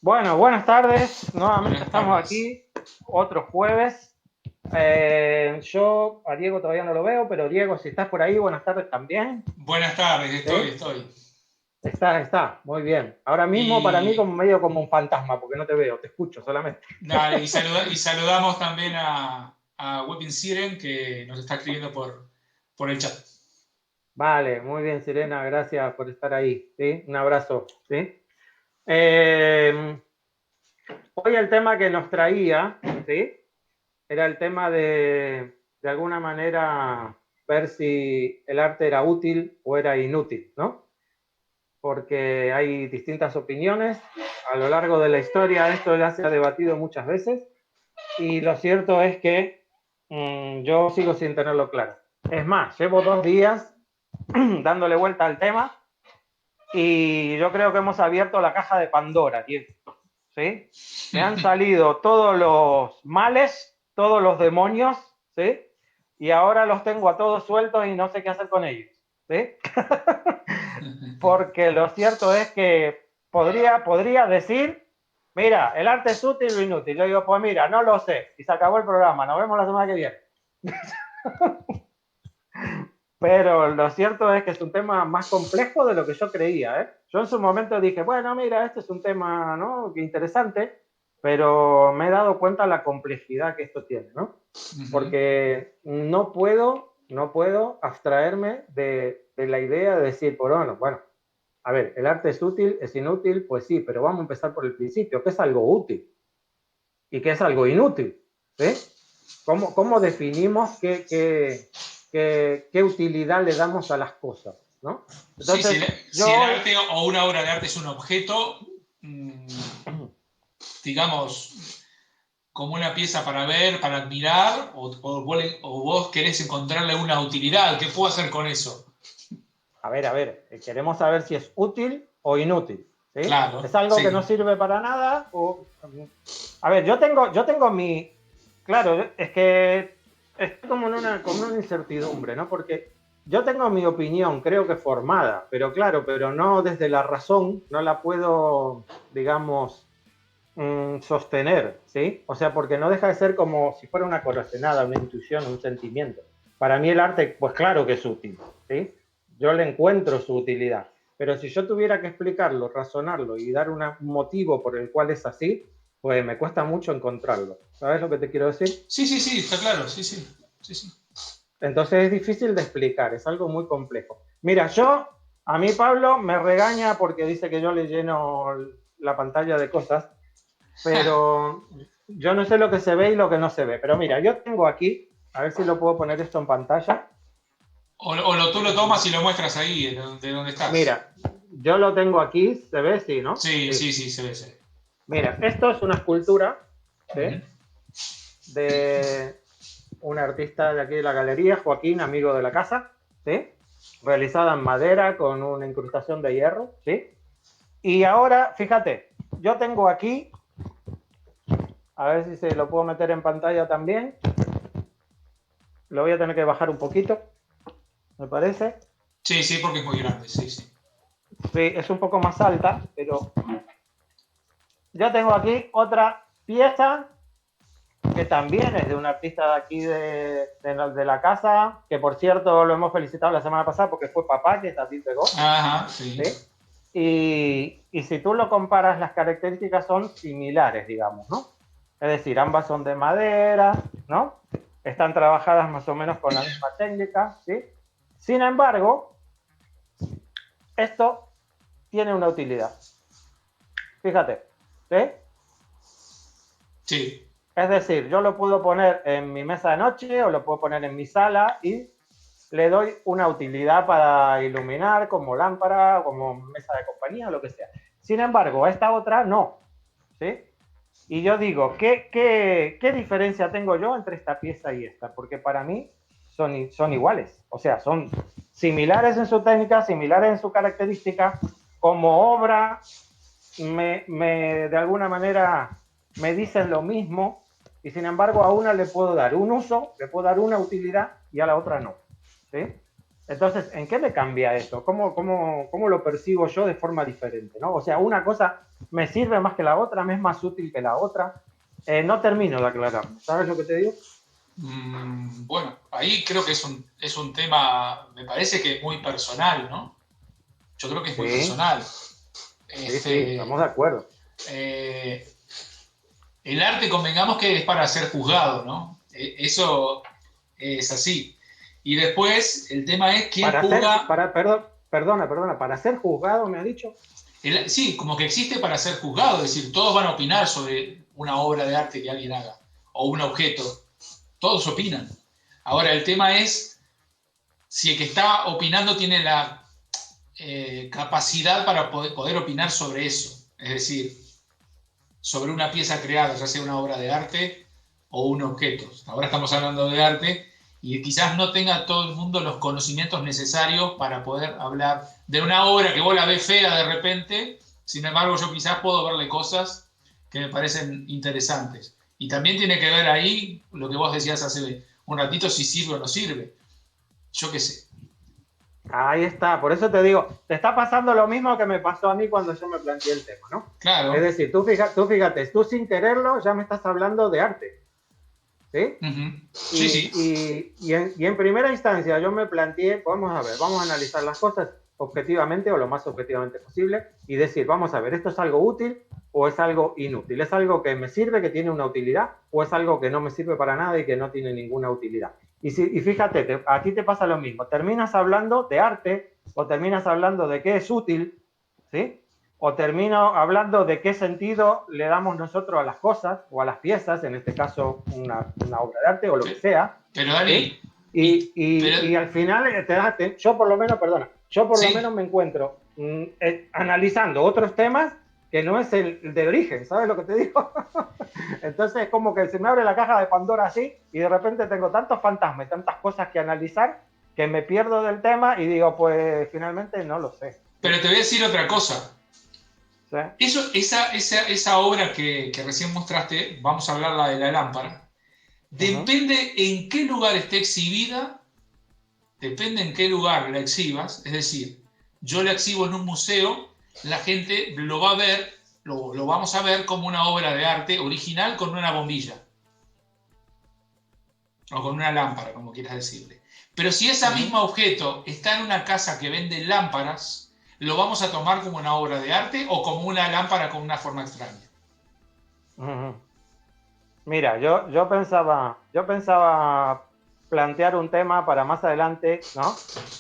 Bueno, buenas tardes. Nuevamente Buenas estamos tardes. aquí, otro jueves. Yo a Diego todavía no lo veo, pero Diego, si estás por ahí, buenas tardes también. Buenas tardes, ¿Sí? estoy. Está, muy bien. Ahora mismo para mí como Y, medio como un fantasma, porque no te veo, te escucho solamente. dale, y saludamos también a Webin Siren, que nos está escribiendo por el chat. Vale, muy bien, Sirena, gracias por estar ahí. ¿Sí? Un abrazo. ¿Sí? Eh, Hoy el tema que nos traía, ¿sí? Era el tema de alguna manera, ver si el arte era útil o era inútil, ¿no? Porque hay distintas opiniones. A lo largo de la historia esto ya se ha debatido muchas veces y lo cierto es que yo sigo sin tenerlo claro. Es más, llevo 2 días dándole vuelta al tema y yo creo que hemos abierto la caja de Pandora, tío. ¿Sí? Me han salido todos los males, todos los demonios, ¿sí? Y ahora los tengo a todos sueltos y no sé qué hacer con ellos, ¿sí? Porque lo cierto es que podría decir, mira, el arte es útil o inútil. Yo digo, pues mira, no lo sé. Y se acabó el programa. Nos vemos la semana que viene. Pero lo cierto es que es un tema más complejo de lo que yo creía, ¿eh? Yo en su momento dije, bueno, mira, este es un tema, ¿no?, que interesante, pero me he dado cuenta de la complejidad que esto tiene, ¿no? Porque no puedo abstraerme de la idea de decir, bueno, a ver, el arte es útil, es inútil, pues sí, pero vamos a empezar por el principio, ¿qué es algo útil? ¿Y qué es algo inútil? ¿Sí? ¿Cómo definimos qué utilidad le damos a las cosas? ¿No? Sí, Entonces, si yo el hoy, arte o una obra de arte es un objeto, digamos, como una pieza para ver, para admirar, o vos querés encontrarle una utilidad, ¿qué puedo hacer con eso? a ver, queremos saber si es útil o inútil. ¿Sí? ¿Es Claro, algo que no sí. sirve para nada? A ver, yo tengo mi... Claro, es que estoy como en una incertidumbre, ¿no? Porque yo tengo mi opinión, creo que formada, pero no desde la razón, no la puedo, digamos, sostener, ¿sí? O sea, porque no deja de ser como si fuera una corazonada, una intuición, un sentimiento. Para mí el arte, pues claro que es útil, ¿sí? Yo le encuentro su utilidad. Pero si yo tuviera que explicarlo, razonarlo y dar un motivo por el cual es así, pues me cuesta mucho encontrarlo. ¿Sabes lo que te quiero decir? Sí, sí, sí, está claro, sí, sí. Sí, sí. Entonces es difícil de explicar, es algo muy complejo. Mira, a mí Pablo me regaña porque dice que yo le lleno la pantalla de cosas, pero yo no sé lo que se ve y lo que no se ve. Pero mira, yo tengo aquí, a ver si lo puedo poner esto en pantalla. Tú lo tomas y lo muestras ahí, de donde estás. Mira, yo lo tengo aquí, ¿se ve? Sí, ¿no? Sí, Sí. sí, sí, se ve, se ve. Mira, esto es una escultura, ¿sí?, Ujú. de un artista de aquí de la galería, Joaquín, amigo de la casa, ¿sí? Realizada en madera con una incrustación de hierro, ¿sí? Y ahora, fíjate, yo tengo aquí, a ver si se lo puedo meter en pantalla también, lo voy a tener que bajar un poquito, me parece. Sí, sí, porque es muy grande, sí, sí. Sí, es un poco más alta, pero yo tengo aquí otra pieza que también es de un artista de aquí de la casa, que por cierto lo hemos felicitado la semana pasada porque fue papá, que David pegó, Ajá, sí. ¿sí? Y si tú lo comparas, las características son similares, digamos, ¿no? Es decir, ambas son de madera, ¿no? Están trabajadas más o menos con la misma técnica, ¿sí? Sin embargo, esto tiene una utilidad. Fíjate, ¿sí? Sí. Es decir, yo lo puedo poner en mi mesa de noche o lo puedo poner en mi sala y le doy una utilidad para iluminar como lámpara, como mesa de compañía, lo que sea. Sin embargo, a esta otra no, ¿sí? Y yo digo, ¿qué diferencia tengo yo entre esta pieza y esta? Porque para mí son iguales, o sea, son similares en su técnica, similares en su característica, como obra, de alguna manera me dicen lo mismo y sin embargo a una le puedo dar un uso, le puedo dar una utilidad y a la otra no. ¿Sí? Entonces, ¿en qué me cambia eso? ¿Cómo lo percibo yo de forma diferente? ¿No? O sea, una cosa me sirve más que la otra, me es más útil que la otra. No termino de aclarar. ¿Sabes lo que te digo? Bueno, ahí creo que es un tema, me parece que muy personal, ¿no? Yo creo que es muy Sí, personal. sí, estamos Este, de acuerdo. eh, el arte, convengamos que es para ser juzgado, ¿no? Eso es así. Y después el tema es quién juzga. Perdona, para ser juzgado, me ha dicho. Sí, como que existe para ser juzgado, es decir, todos van a opinar sobre una obra de arte que alguien haga o un objeto. Todos opinan. Ahora, el tema es si el que está opinando tiene la capacidad para poder opinar sobre eso. Es decir, sobre una pieza creada, ya sea una obra de arte o un objeto. Ahora estamos hablando de arte y quizás no tenga todo el mundo los conocimientos necesarios para poder hablar de una obra que vos la ves fea de repente, sin embargo yo quizás puedo verle cosas que me parecen interesantes. Y también tiene que ver ahí lo que vos decías hace un ratito, si sirve o no sirve. Yo qué sé. Ahí está, por eso te digo, te está pasando lo mismo que me pasó a mí cuando yo me planteé el tema, ¿no? Es Claro. decir, fíjate, tú sin quererlo ya me estás hablando de arte, ¿sí? Uh-huh. Sí, sí. Y en primera instancia yo me planteé, vamos a ver, vamos a analizar las cosas objetivamente o lo más objetivamente posible y decir, vamos a ver, ¿esto es algo útil o es algo inútil? ¿Es algo que me sirve, que tiene una utilidad o es algo que no me sirve para nada y que no tiene ninguna utilidad? Y fíjate, a ti te pasa lo mismo, terminas hablando de arte o terminas hablando de qué es útil, ¿sí? O termino hablando de qué sentido le damos nosotros a las cosas o a las piezas, en este caso una obra de arte o lo que sea, Pero ¿sí? Dani, y, pero, Y al final, yo por lo menos, perdona, yo por lo menos sí, me encuentro analizando otros temas que no es el de origen, ¿sabes lo que te digo? Entonces es como que se me abre la caja de Pandora así y de repente tengo tantos fantasmas y tantas cosas que analizar que me pierdo del tema y digo, pues finalmente no lo sé. ¿Sí? pero te voy a decir otra cosa. ¿Sí? Esa obra que recién mostraste, vamos a hablar la de la lámpara, Uh -huh. depende en qué lugar esté exhibida, depende en qué lugar la exhibas, es decir, yo la exhibo en un museo, la gente lo va a ver, lo vamos a ver como una obra de arte original con una bombilla o con una lámpara, como quieras decirle. Pero si ese Uh -huh. mismo objeto está en una casa que vende lámparas, ¿lo vamos a tomar como una obra de arte o como una lámpara con una forma extraña? Uh -huh. Mira, yo pensaba plantear un tema para más adelante, ¿no?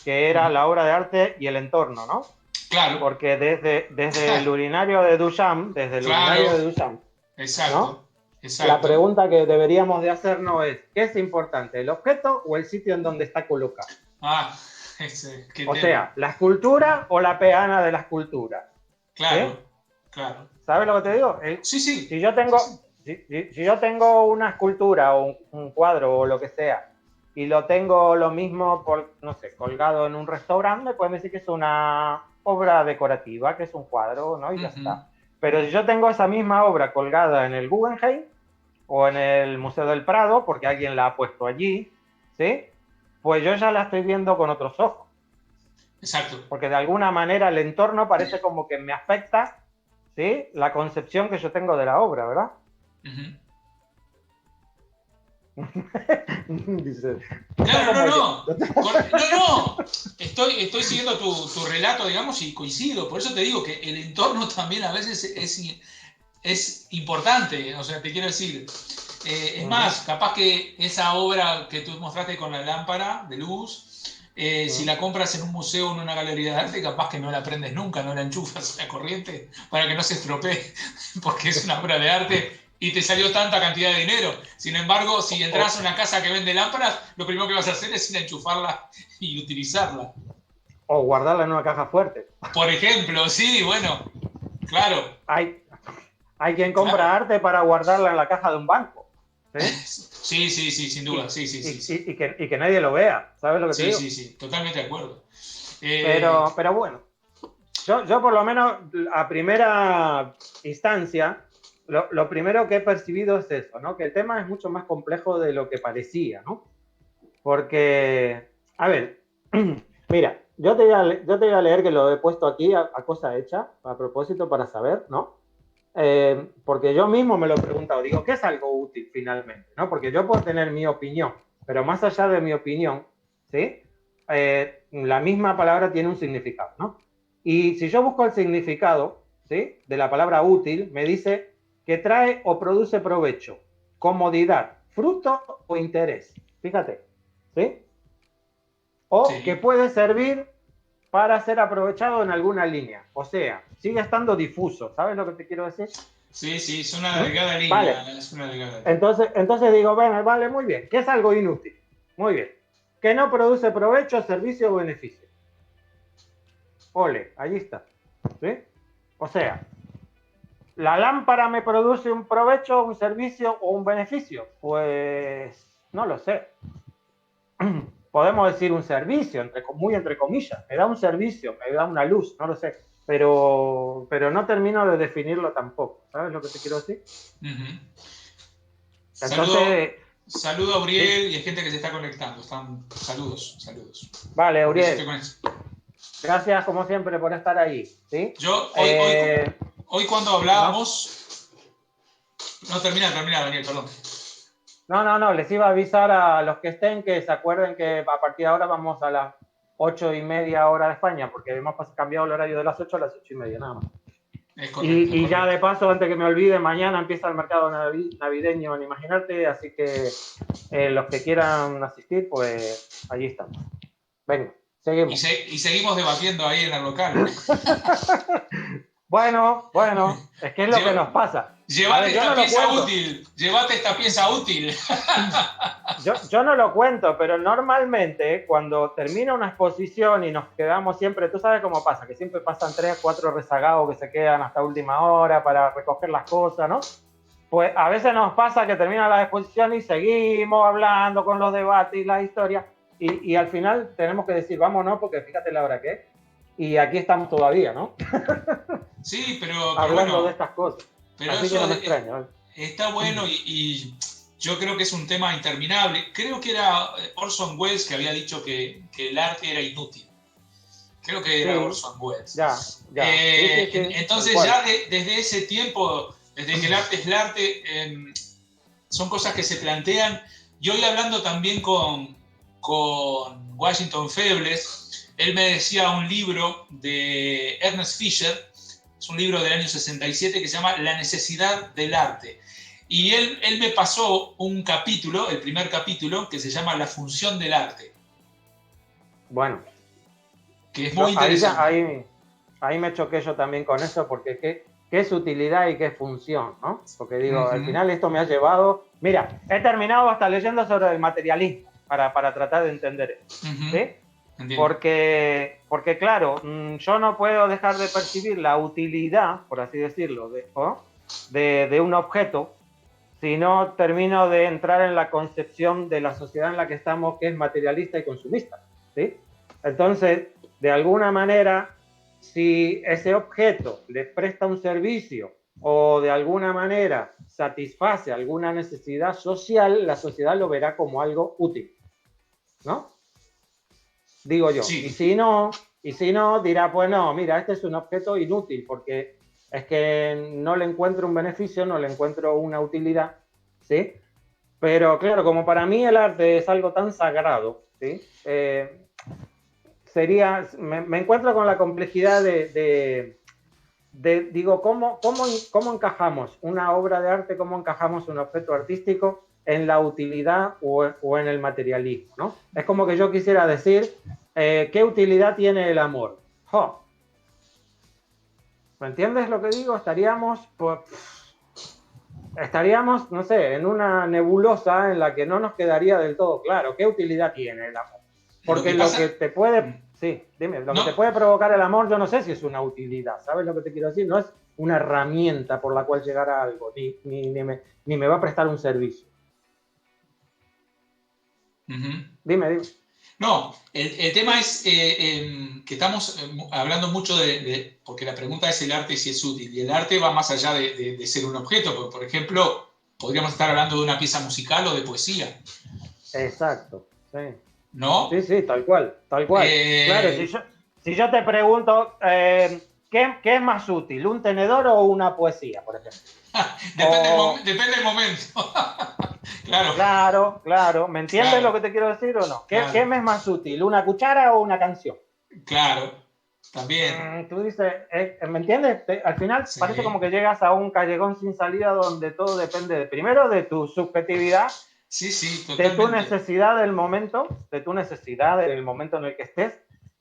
Que era la obra de arte y el entorno, ¿no? Claro, Porque desde el urinario de Duchamp, claro, ¿no? exacto, La exacto. pregunta que deberíamos de hacernos es, ¿qué es importante, el objeto o el sitio en donde está colocado? Ah, qué O tema. sea, ¿la escultura o la peana de la escultura? ¿Sí? Claro, claro. ¿Sabes lo que te digo? Sí, sí, Si yo sí, sí. tengo, si yo tengo una escultura o un cuadro o lo que sea y lo tengo lo mismo, no sé, colgado en un restaurante, me pueden decir que es una obra decorativa, que es un cuadro, ¿no? Y ya Uh-huh. está. Pero si yo tengo esa misma obra colgada en el Guggenheim o en el Museo del Prado, porque alguien la ha puesto allí, ¿sí? Pues yo ya la estoy viendo con otros ojos. Exacto. Porque de alguna manera el entorno parece como que me afecta, ¿sí? La concepción que yo tengo de la obra, ¿verdad? Uh-huh. Dice, está Claro, no, como que... no. No, no. Estoy siguiendo tu relato, digamos, y coincido. Por eso te digo que el entorno también a veces es importante. O sea, te quiero decir, es más, capaz que esa obra que tú mostraste con la lámpara de luz, si la compras en un museo o en una galería de arte, capaz que no la prendes nunca, no la enchufas a la corriente para que no se estropee, porque es una obra de arte y te salió tanta cantidad de dinero. Sin embargo, si entras a una casa que vende lámparas, lo primero que vas a hacer es ir a enchufarla y utilizarla. O guardarla en una caja fuerte. Por ejemplo, sí, bueno, claro, Hay, hay quien claro. compra arte para guardarla en la caja de un banco. ¿Sí? Sí, sí, sí, sin duda, sí, sí, sí, sí. Y que nadie lo vea. ¿Sabes lo que te Sí, digo? sí, sí, totalmente de acuerdo. Eh, Pero bueno, yo por lo menos a primera instancia, lo primero que he percibido es eso, ¿no? Que el tema es mucho más complejo de lo que parecía, ¿no? Porque, a ver, mira, yo te voy a leer que lo he puesto aquí a cosa hecha, a propósito, para saber, ¿no? porque yo mismo me lo he preguntado, digo, ¿qué es algo útil finalmente? ¿No? Porque yo puedo tener mi opinión, pero más allá de mi opinión, ¿sí? La misma palabra tiene un significado, ¿no? Y si yo busco el significado, ¿sí? De la palabra útil, me dice que trae o produce provecho, comodidad, fruto o interés. Fíjate, ¿sí? O que Sí, puede servir para ser aprovechado en alguna línea. O sea, sigue estando difuso. ¿Sabes lo que te quiero decir? sí, sí, es una ¿Mm? delgada Vale. línea, es una delgada línea. Entonces digo, bueno, vale, muy bien. ¿Qué es algo inútil? Muy bien. Que no produce provecho, servicio o beneficio. Ole, allí está. ¿Sí? O sea, ¿la lámpara me produce un provecho, un servicio o un beneficio? Pues no lo sé. Podemos decir un servicio, muy entre comillas. Me da un servicio, me da una luz, no lo sé. Pero no termino de definirlo tampoco. ¿Sabes lo que te quiero decir? Ujú. Saludo, Entonces, saludo a sí. Uriel y hay gente que se está conectando. Saludos, saludos. Vale, Un besito Uriel. con eso. Gracias como siempre por estar ahí. ¿Sí? Yo, Eh, hoy cuando no, hablábamos. No, termina, Daniel, perdón. no, les iba a avisar a los que estén que se acuerden que a partir de ahora vamos a las 8:30 hora de España, porque hemos cambiado el horario de las 8 a las 8:30, nada más. Es correcto, es Y ya correcto. de paso, antes que me olvide, mañana empieza el mercado navideño en Imaginarte, así que los que quieran asistir, pues allí estamos. Venga, seguimos. Y seguimos debatiendo ahí en el local. Bueno, es que es lo que nos pasa. A Llévate ver, yo esta no lo pieza cuento. útil, llévate esta pieza útil. Yo no lo cuento, pero normalmente cuando termina una exposición y nos quedamos siempre, tú sabes cómo pasa, que siempre pasan 3 o 4 rezagados que se quedan hasta última hora para recoger las cosas, ¿no? Pues a veces nos pasa que termina la exposición y seguimos hablando con los debates y las historias y al final tenemos que decir, vámonos, porque fíjate la hora que es. Y aquí estamos todavía, ¿no? Sí, pero Hablando de bueno, estas cosas. pero Así que eso no me extraña, ¿vale? está bueno y yo creo que es un tema interminable. Creo que era Orson Welles que había dicho que el arte era inútil. Creo que era Sí, Orson Welles. ya. Sí, tal Entonces cual. ya desde ese tiempo, desde que el arte es el arte, son cosas que se plantean. Y hoy hablando también con Washington Febles, él me decía un libro de Ernest Fischer, es un libro del año 67 que se llama La necesidad del arte. Y él me pasó un capítulo, el primer capítulo, que se llama La función del arte, Bueno, que es muy interesante. ahí me choqué yo también con eso, porque qué es utilidad y qué es función, ¿no? Porque Uh digo, al -huh, final esto me ha llevado. Mira, he terminado hasta leyendo sobre el materialismo para tratar de entender esto, uh -huh. ¿sí? Entiendo. Porque claro, yo no puedo dejar de percibir la utilidad, por así decirlo, de un objeto si no termino de entrar en la concepción de la sociedad en la que estamos, que es materialista y consumista, ¿sí? Entonces, de alguna manera, si ese objeto le presta un servicio o de alguna manera satisface alguna necesidad social, la sociedad lo verá como algo útil, ¿no? Digo yo. Sí, Y si no, dirá, pues no, mira, este es un objeto inútil porque es que no le encuentro un beneficio, no le encuentro una utilidad, ¿sí? Pero claro, como para mí el arte es algo tan sagrado, ¿sí? Me encuentro con la complejidad digo, ¿cómo encajamos una obra de arte, cómo encajamos un objeto artístico en la utilidad o en el materialismo, ¿no? Es como que yo quisiera decir, ¿qué utilidad tiene el amor? ¡Jo! ¿Me entiendes lo que digo? Estaríamos, no sé, en una nebulosa en la que no nos quedaría del todo claro qué utilidad tiene el amor. lo Porque que lo que pasa, te puede, sí, dime, lo que te no, puede provocar el amor, yo no sé si es una utilidad, ¿sabes lo que te quiero decir? No es una herramienta por la cual llegar a algo, ni me va a prestar un servicio. uh -huh. Dime. No, el tema es que estamos hablando mucho porque la pregunta es el arte si es útil, y el arte va más allá de ser un objeto, porque, por ejemplo, podríamos estar hablando de una pieza musical o de poesía, Exacto, sí. ¿no? Sí, tal cual, tal cual. Claro, Eh, si yo te pregunto, ¿qué es más útil? ¿Un tenedor o una poesía, por ejemplo? Depende del momento. Claro, Claro, claro. ¿Me entiendes lo claro, que te quiero decir o no? ¿Qué claro, me es más útil? ¿Una cuchara o una canción? claro. También. Tú dices, ¿me entiendes? Al final parece como Sí, que llegas a un callejón sin salida donde todo depende primero de tu subjetividad, sí, sí, de tu totalmente. necesidad del momento, de tu necesidad del momento en el que estés,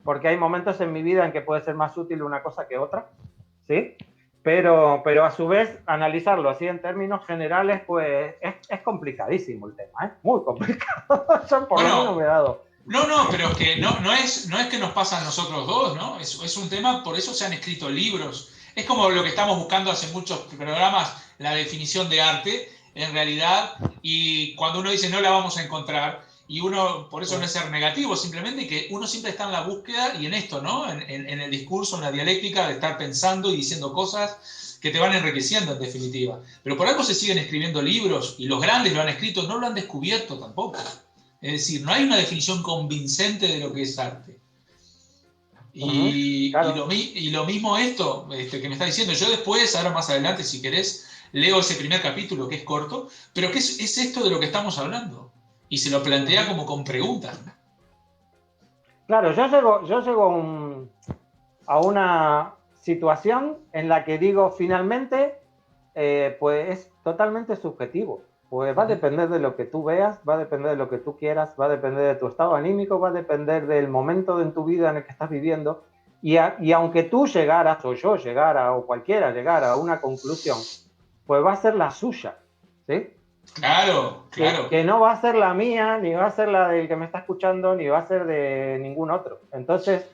porque hay momentos en mi vida en que puede ser más útil una cosa que otra, ¿sí? Pero a su vez, analizarlo así en términos generales, pues es complicadísimo el tema, ¿eh? Muy complicado. Yo por lo menos Bueno, me he dado. no, no, pero es que no es que nos pasa a nosotros dos, ¿no? Es un tema, por eso se han escrito libros. Es como lo que estamos buscando hace muchos programas, la definición de arte, en realidad, y cuando uno dice no la vamos a encontrar, y uno, por eso no es ser negativo, simplemente que uno siempre está en la búsqueda y en esto, ¿no? En el discurso, en la dialéctica de estar pensando y diciendo cosas que te van enriqueciendo en definitiva. Pero por algo se siguen escribiendo libros y los grandes lo han escrito, no lo han descubierto tampoco. Es decir, no hay una definición convincente de lo que es arte. Claro. Y lo mismo esto que me está diciendo. Yo después, ahora más adelante, si querés, leo ese primer capítulo que es corto, pero ¿qué es esto de lo que estamos hablando? Y se lo plantea como con preguntas. Claro, yo llego a una situación en la que digo, finalmente, pues es totalmente subjetivo. Pues va a Ujú. depender de lo que tú veas, va a depender de lo que tú quieras, va a depender de tu estado anímico, va a depender del momento en tu vida en el que estás viviendo. Y aunque tú llegaras, o yo llegara, o cualquiera llegara a una conclusión, pues va a ser la suya, ¿sí? Claro, claro. Que no va a ser la mía, ni va a ser la del que me está escuchando, ni va a ser de ningún otro. Entonces,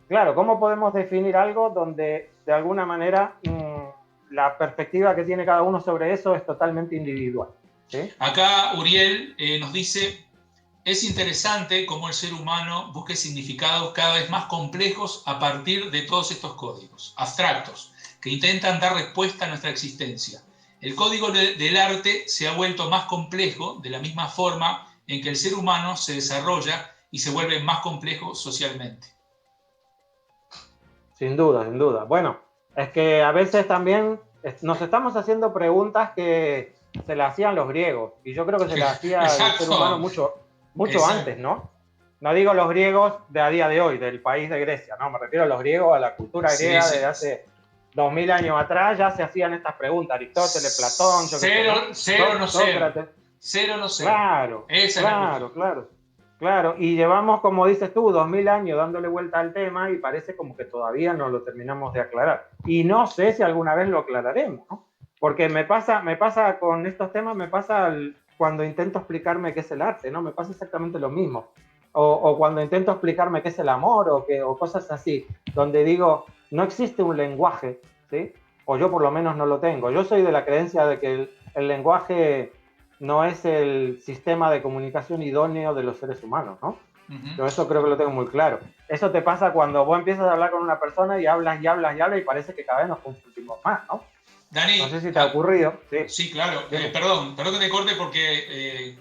claro, ¿cómo podemos definir algo donde de alguna manera la perspectiva que tiene cada uno sobre eso es totalmente individual? ¿Sí? Acá Uriel nos dice, es interesante cómo el ser humano busque significados cada vez más complejos a partir de todos estos códigos abstractos que intentan dar respuesta a nuestra existencia. El código del arte se ha vuelto más complejo de la misma forma en que el ser humano se desarrolla y se vuelve más complejo socialmente. Sin duda, sin duda. Bueno, es que a veces también nos estamos haciendo preguntas que se las hacían los griegos y yo creo que se las hacía el ser humano Exacto, mucho antes, exacto. ¿no? No digo los griegos de a día de hoy, del país de Grecia, no, me refiero a los griegos, a la cultura Sí, griega sí. desde hace 2000 años atrás, ya se hacían estas preguntas, Aristóteles, Platón, yo qué sé, Cero, ¿no? cero no ser. Sócrates. Cero no ser. Claro, Esa es la claro, cuestión. claro, claro. Y llevamos, como dices tú, 2000 años dándole vuelta al tema y parece como que todavía no lo terminamos de aclarar. Y no sé si alguna vez lo aclararemos, ¿no? Porque me pasa con estos temas, cuando intento explicarme qué es el arte, ¿no? Me pasa exactamente lo mismo. O cuando intento explicarme qué es el amor o cosas así, donde digo, no existe un lenguaje, ¿sí? O yo por lo menos no lo tengo. Yo soy de la creencia de que el lenguaje no es el sistema de comunicación idóneo de los seres humanos, ¿no? Uh -huh. Yo eso creo que lo tengo muy claro. Eso te pasa cuando vos empiezas a hablar con una persona y hablas y hablas y hablas y parece que cada vez nos confundimos más, ¿no? No sé Dani, si te ha ocurrido. Sí, sí, claro. dime. Perdón que te corte porque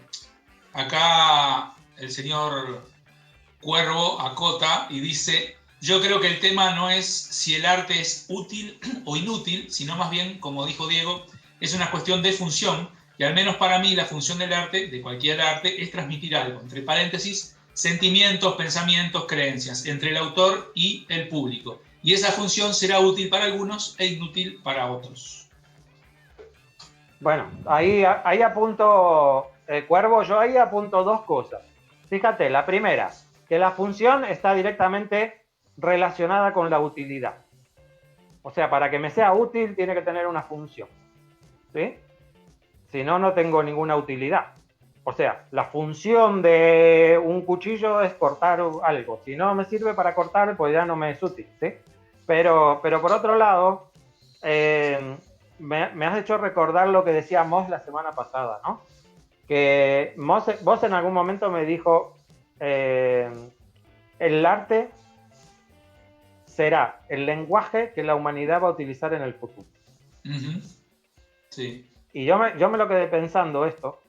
acá el señor Cuervo acota y dice, yo creo que el tema no es si el arte es útil o inútil, sino más bien, como dijo Diego, es una cuestión de función, y al menos para mí la función del arte, de cualquier arte, es transmitir algo, entre paréntesis, sentimientos, pensamientos, creencias, entre el autor y el público. Y esa función será útil para algunos e inútil para otros. Bueno, ahí apunto, Cuervo, yo ahí apunto dos cosas. Fíjate, la primera, que la función está directamente relacionada con la utilidad. O sea, para que me sea útil tiene que tener una función. ¿Sí? Si no, no tengo ninguna utilidad. O sea, la función de un cuchillo es cortar algo. Si no me sirve para cortar, pues ya no me es útil, ¿sí? Pero por otro lado, me has hecho recordar lo que decía Moss la semana pasada, ¿no? Que vos en algún momento me dijo, el arte será el lenguaje que la humanidad va a utilizar en el futuro. Uh -huh. Sí. Y yo me lo quedé pensando esto,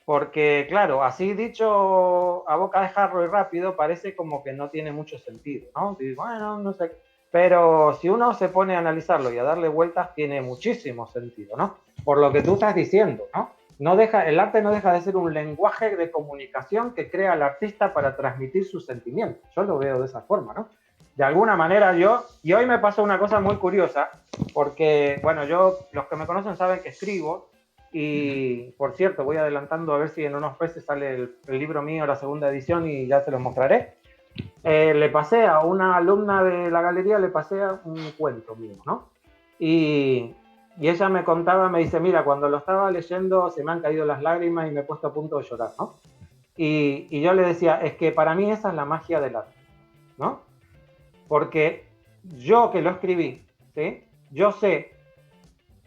porque, claro, así dicho a boca de jarro y rápido, parece como que no tiene mucho sentido, ¿no? Y, bueno, no sé. Pero si uno se pone a analizarlo y a darle vueltas, tiene muchísimo sentido, ¿no? Por lo que tú estás diciendo, ¿no? El arte no deja de ser un lenguaje de comunicación que crea el artista para transmitir sus sentimientos. Yo lo veo de esa forma, ¿no? De alguna manera y hoy me pasó una cosa muy curiosa, porque, bueno, los que me conocen saben que escribo, y por cierto, voy adelantando a ver si en unos meses sale el libro mío, la segunda edición, y ya se los mostraré. Le pasé a una alumna de la galería, le pasé un cuento mío, ¿no? Y ella me contaba, me dice, mira, cuando lo estaba leyendo se me han caído las lágrimas y me he puesto a punto de llorar, ¿no? Y yo le decía, es que para mí esa es la magia del arte, ¿no? Porque yo que lo escribí, ¿sí? Yo sé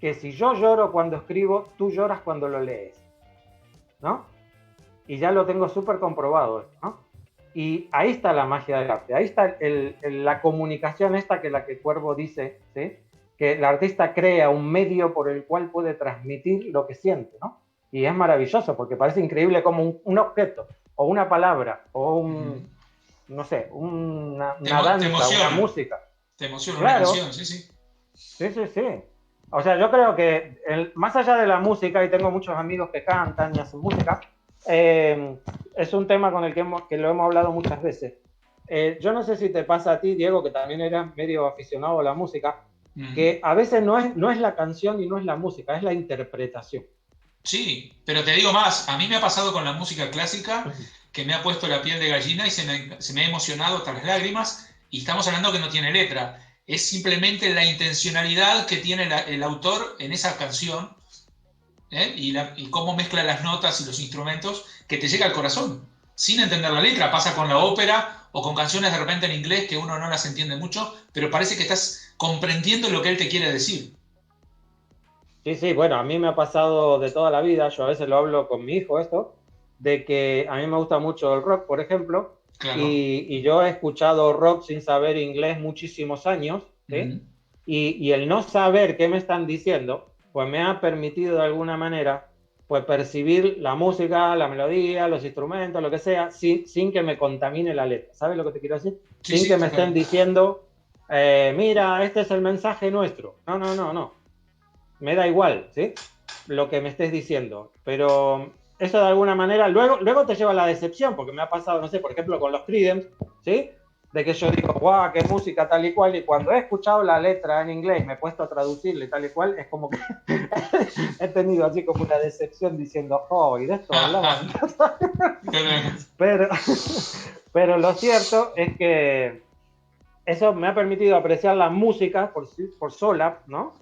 que si yo lloro cuando escribo, tú lloras cuando lo lees, ¿no? Y ya lo tengo súper comprobado, ¿no? Y ahí está la magia del arte, ahí está la comunicación esta que la que Cuervo dice, ¿sí? Que el artista crea un medio por el cual puede transmitir lo que siente, ¿no? Y es maravilloso porque parece increíble como un objeto o una palabra o no sé, una Te danza, una emociona, música. te emociona una Claro, canción, sí, sí. sí, sí, sí. O sea, yo creo que más allá de la música, y tengo muchos amigos que cantan y hacen música, eh, es un tema con el que lo hemos hablado muchas veces. Yo no sé si te pasa a ti, Diego, que también eras medio aficionado a la música, que a veces no es la canción y no es la música, es la interpretación. Sí, pero te digo más, a mí me ha pasado con la música clásica que me ha puesto la piel de gallina y se me ha emocionado hasta las lágrimas y estamos hablando que no tiene letra, es simplemente la intencionalidad que tiene el autor en esa canción, ¿eh? Y cómo mezcla las notas y los instrumentos que te llega al corazón, sin entender la letra. Pasa con la ópera o con canciones de repente en inglés que uno no las entiende mucho, pero parece que estás comprendiendo lo que él te quiere decir. Sí, sí, bueno, a mí me ha pasado de toda la vida, yo a veces lo hablo con mi hijo esto, de que a mí me gusta mucho el rock, por ejemplo, Claro. y yo he escuchado rock sin saber inglés muchísimos años, ¿sí? Uh-huh. Y el no saber qué me están diciendo, pues me ha permitido de alguna manera, pues percibir la música, la melodía, los instrumentos, lo que sea, sin que me contamine la letra. ¿Sabes lo que te quiero decir? Sí, Sin que sí, me estén total. diciendo, mira, este es el mensaje nuestro. No, no, no, no, me da igual, ¿sí? Lo que me estés diciendo, pero eso de alguna manera, luego te lleva a la decepción, porque me ha pasado, no sé, por ejemplo, con los Creedence, ¿sí? De que yo digo, guau, qué música tal y cual, y cuando he escuchado la letra en inglés, me he puesto a traducirle tal y cual, es como que he tenido así como una decepción diciendo, oh, y de esto hablaban. pero, pero lo cierto es que eso me ha permitido apreciar la música por sola, ¿no?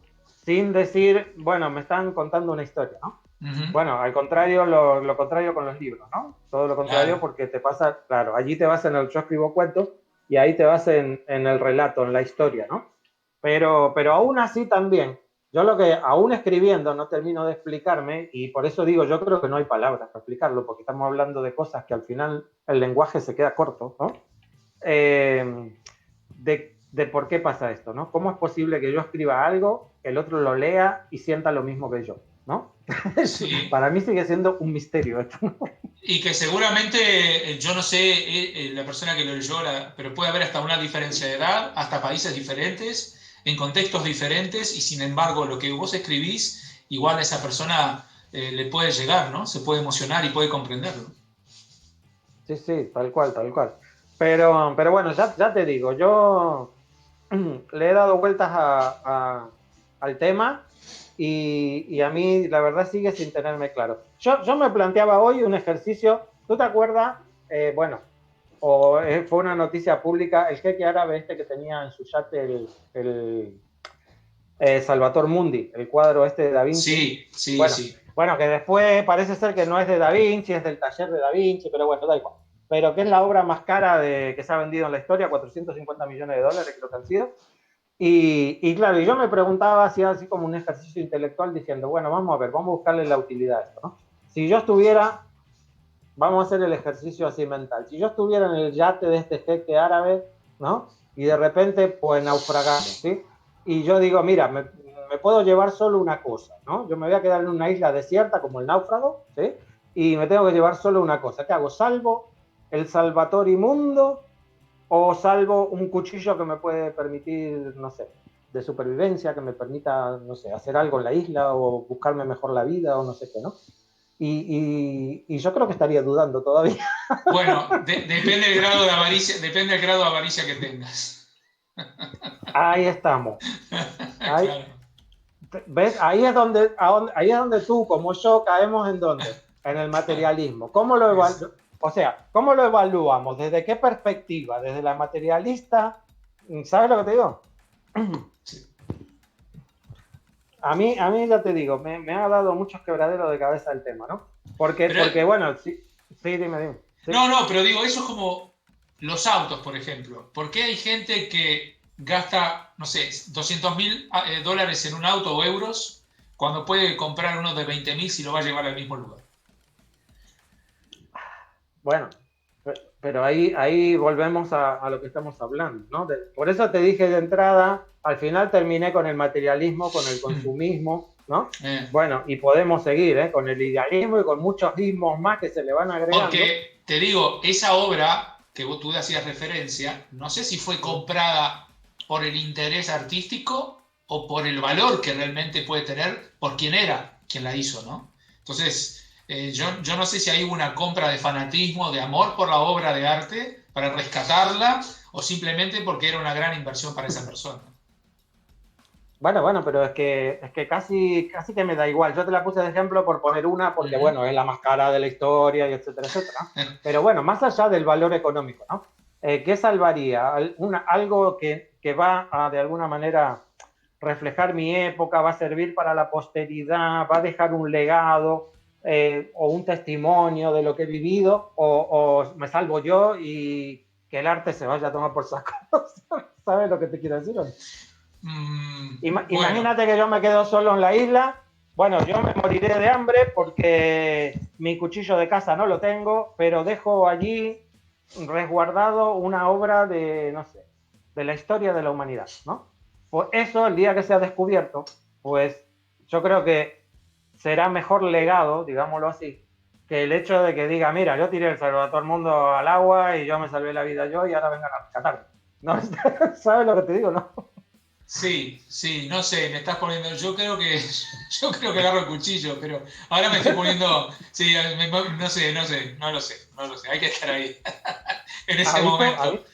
Sin decir, bueno, me están contando una historia, ¿no? Uh-huh. Bueno, al contrario, lo contrario con los libros, ¿no? Todo lo contrario Claro. porque te pasa, claro, allí te vas en el yo escribo cuentos y ahí te vas en el relato, en la historia, ¿no? Pero aún así también, yo lo que aún escribiendo no termino de explicarme y por eso digo, yo creo que no hay palabras para explicarlo porque estamos hablando de cosas que al final el lenguaje se queda corto, ¿no? De por qué pasa esto, ¿no? ¿Cómo es posible que yo escriba algo, el otro lo lea y sienta lo mismo que yo, ¿no? Sí. Para mí sigue siendo un misterio esto, ¿no? Y que seguramente, yo no sé, la persona que lo leyó, pero puede haber hasta una diferencia de edad, hasta países diferentes, en contextos diferentes, y sin embargo lo que vos escribís, igual a esa persona le puede llegar, ¿no? Se puede emocionar y puede comprenderlo. Sí, sí, tal cual, tal cual. Pero bueno, ya te digo, yo le he dado vueltas al tema y a mí la verdad sigue sin tenerme claro. Yo me planteaba hoy un ejercicio, ¿tú te acuerdas? Bueno, fue una noticia pública, el jeque árabe este que tenía en su yate Salvator Mundi, el cuadro este de Da Vinci. Sí, sí, Bueno, sí. bueno, que después parece ser que no es de Da Vinci, es del taller de Da Vinci, pero bueno, da igual. Pero que es la obra más cara que se ha vendido en la historia, 450 millones de dólares creo que han sido. Y claro, y yo me preguntaba, hacía así como un ejercicio intelectual diciendo, bueno, vamos a ver, vamos a buscarle la utilidad a esto, ¿no? Si yo estuviera, vamos a hacer el ejercicio así mental, si yo estuviera en el yate de este jeque árabe, ¿no? Y de repente, pues naufragamos, ¿sí? Y yo digo, mira, me puedo llevar solo una cosa, ¿no? Yo me voy a quedar en una isla desierta como el náufrago, ¿sí? Y me tengo que llevar solo una cosa. ¿Qué hago? Salvo el Salvator Mundo o salvo un cuchillo que me puede permitir, no sé, de supervivencia, que me permita, no sé, hacer algo en la isla o buscarme mejor la vida o no sé qué, ¿no? Y yo creo que estaría dudando todavía. Bueno, depende del grado de avaricia, depende del grado de avaricia que tengas. Ahí estamos. Ahí, Claro. ¿ves? Ahí es donde tú, como yo, caemos en dónde? En el materialismo. O sea, ¿cómo lo evaluamos? ¿Desde qué perspectiva? ¿Desde la materialista? ¿Sabes lo que te digo? Sí. A mí ya te digo, me ha dado muchos quebraderos de cabeza el tema, ¿no? Pero, Porque bueno, sí, sí, dime. Sí. no, pero digo, eso es como los autos, por ejemplo. ¿Por qué hay gente que gasta, no sé, $200.000 en un auto o euros cuando puede comprar uno de 20.000 si lo va a llevar al mismo lugar? Bueno, pero ahí volvemos a lo que estamos hablando, ¿no? Por eso te dije de entrada, al final terminé con el materialismo, con el Mm. consumismo, ¿no? Eh. Bueno, y podemos seguir, ¿eh? Con el idealismo y con muchos ismos más que se le van agregando. Porque te digo, esa obra que tú hacías referencia, no sé si fue comprada por el interés artístico o por el valor que realmente puede tener por quién era quien la hizo, ¿no? Entonces, yo no sé si hay una compra de fanatismo, de amor por la obra de arte para rescatarla o simplemente porque era una gran inversión para esa persona. Bueno, pero es que casi que me da igual. Yo te la puse de ejemplo por poner una, porque Uh-huh. bueno, es la más cara de la historia y etcétera, etcétera. Pero bueno, más allá del valor económico, ¿no? ¿Qué salvaría? Algo que va a de alguna manera reflejar mi época, va a servir para la posteridad, va a dejar un legado o un testimonio de lo que he vivido, o me salvo yo y que el arte se vaya a tomar por saco. ¿Sabes lo que te quiero decir? Bueno, Imagínate que yo me quedo solo en la isla. Bueno, yo me moriré de hambre porque mi cuchillo de caza no lo tengo, pero dejo allí resguardado una obra de, no sé, de la historia de la humanidad, ¿no? Pues eso, el día que sea descubierto, pues yo creo que será mejor legado, digámoslo así, que el hecho de que diga, mira, yo tiré el salvador a todo el mundo al agua y yo me salvé la vida yo y ahora vengan a rescatarme. ¿No? ¿Sabes lo que te digo, no? sí, sí, no sé, me estás poniendo. Yo creo que agarro el cuchillo, pero ahora me estoy poniendo. Sí, no lo sé. Hay que estar ahí. En ese ¿Has visto? momento.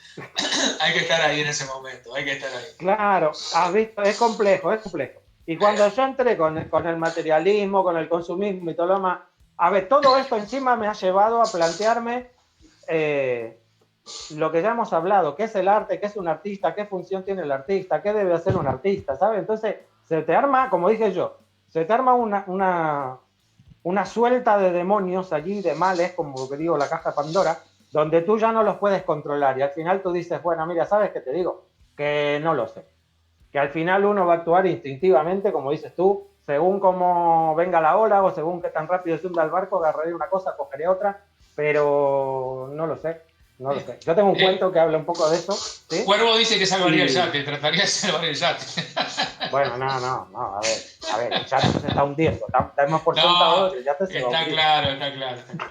Hay que estar ahí en ese momento. Hay que estar ahí. Claro, has visto, es complejo, es complejo. Y cuando yo entré con el materialismo, con el consumismo y todo lo demás, a ver, todo esto encima me ha llevado a plantearme eh, lo que ya hemos hablado, qué es el arte, qué es un artista, qué función tiene el artista, qué debe hacer un artista, ¿sabes? Entonces, se te arma, como dije yo, se te arma una suelta de demonios allí, de males, como que digo, la caja Pandora, donde tú ya no los puedes controlar. Y al final tú dices, bueno, mira, ¿sabes qué te digo? Que no lo sé. Que al final uno va a actuar instintivamente, como dices tú, según cómo venga la ola o según qué tan rápido se hunda el barco, agarraré una cosa, cogeré otra, pero no lo sé, no lo sé. Yo tengo un Eh, cuento que habla un poco de eso, ¿sí? Cuervo dice que salvaría el Y yate, trataría de salvar el yate. bueno, no, a ver, el yate se está hundiendo, damos por sentado No, que el yate se va a está hundir. claro, está claro, está claro.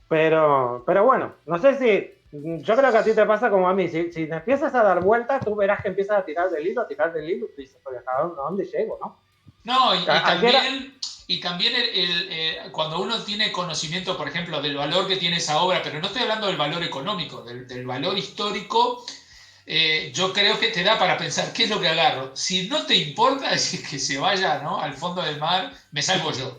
Pero bueno, no sé si, yo creo que a ti te pasa como a mí, si te empiezas a dar vueltas, tú verás que empiezas a tirar del hilo, y dices, pues, ¿a dónde llego, no? No, Ayer, y también cuando uno tiene conocimiento, por ejemplo, del valor que tiene esa obra, pero no estoy hablando del valor económico, del valor histórico, yo creo que te da para pensar qué es lo que agarro. Si no te importa decir que se vaya, ¿no?, al fondo del mar, me salvo yo.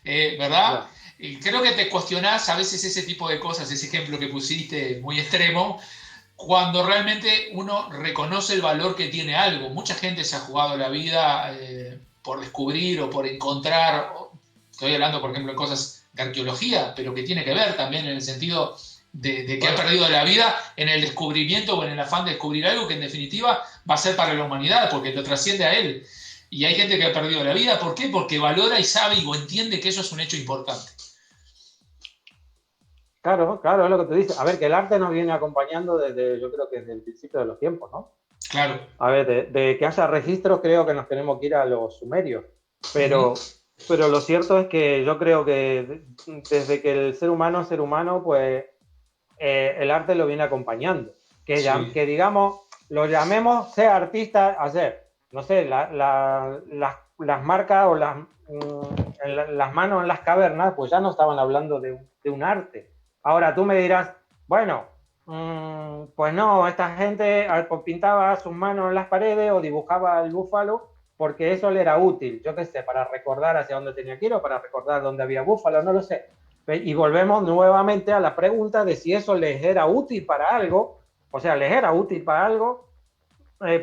¿Verdad? ya, Y creo que te cuestionás a veces ese tipo de cosas, ese ejemplo que pusiste muy extremo, cuando realmente uno reconoce el valor que tiene algo. Mucha gente se ha jugado la vida por descubrir o por encontrar, estoy hablando por ejemplo de cosas de arqueología, pero que tiene que ver también en el sentido de que ha bueno, perdido la vida en el descubrimiento o en el afán de descubrir algo que en definitiva va a ser para la humanidad, porque lo trasciende a él. Y hay gente que ha perdido la vida, ¿por qué? Porque valora y sabe o entiende que eso es un hecho importante. claro, es lo que te dice. A ver, que el arte nos viene acompañando desde, yo creo que desde el principio de los tiempos, ¿no? Claro. A ver, de que haya registros, creo que nos tenemos que ir a los sumerios. Uh-huh. Pero lo cierto es que yo creo que desde que el ser humano es ser humano, pues el arte lo viene acompañando. Sí. Que digamos, lo llamemos ser artista, hacer, no sé, las marcas o las manos en las cavernas, pues ya no estaban hablando de un arte. Ahora tú me dirás, bueno, pues no, esta gente pintaba sus manos en las paredes o dibujaba el búfalo porque eso le era útil, yo qué sé, para recordar hacia dónde tenía que ir o para recordar dónde había búfalo, no lo sé. Y volvemos nuevamente a la pregunta de si eso les era útil para algo, o sea, les era útil para algo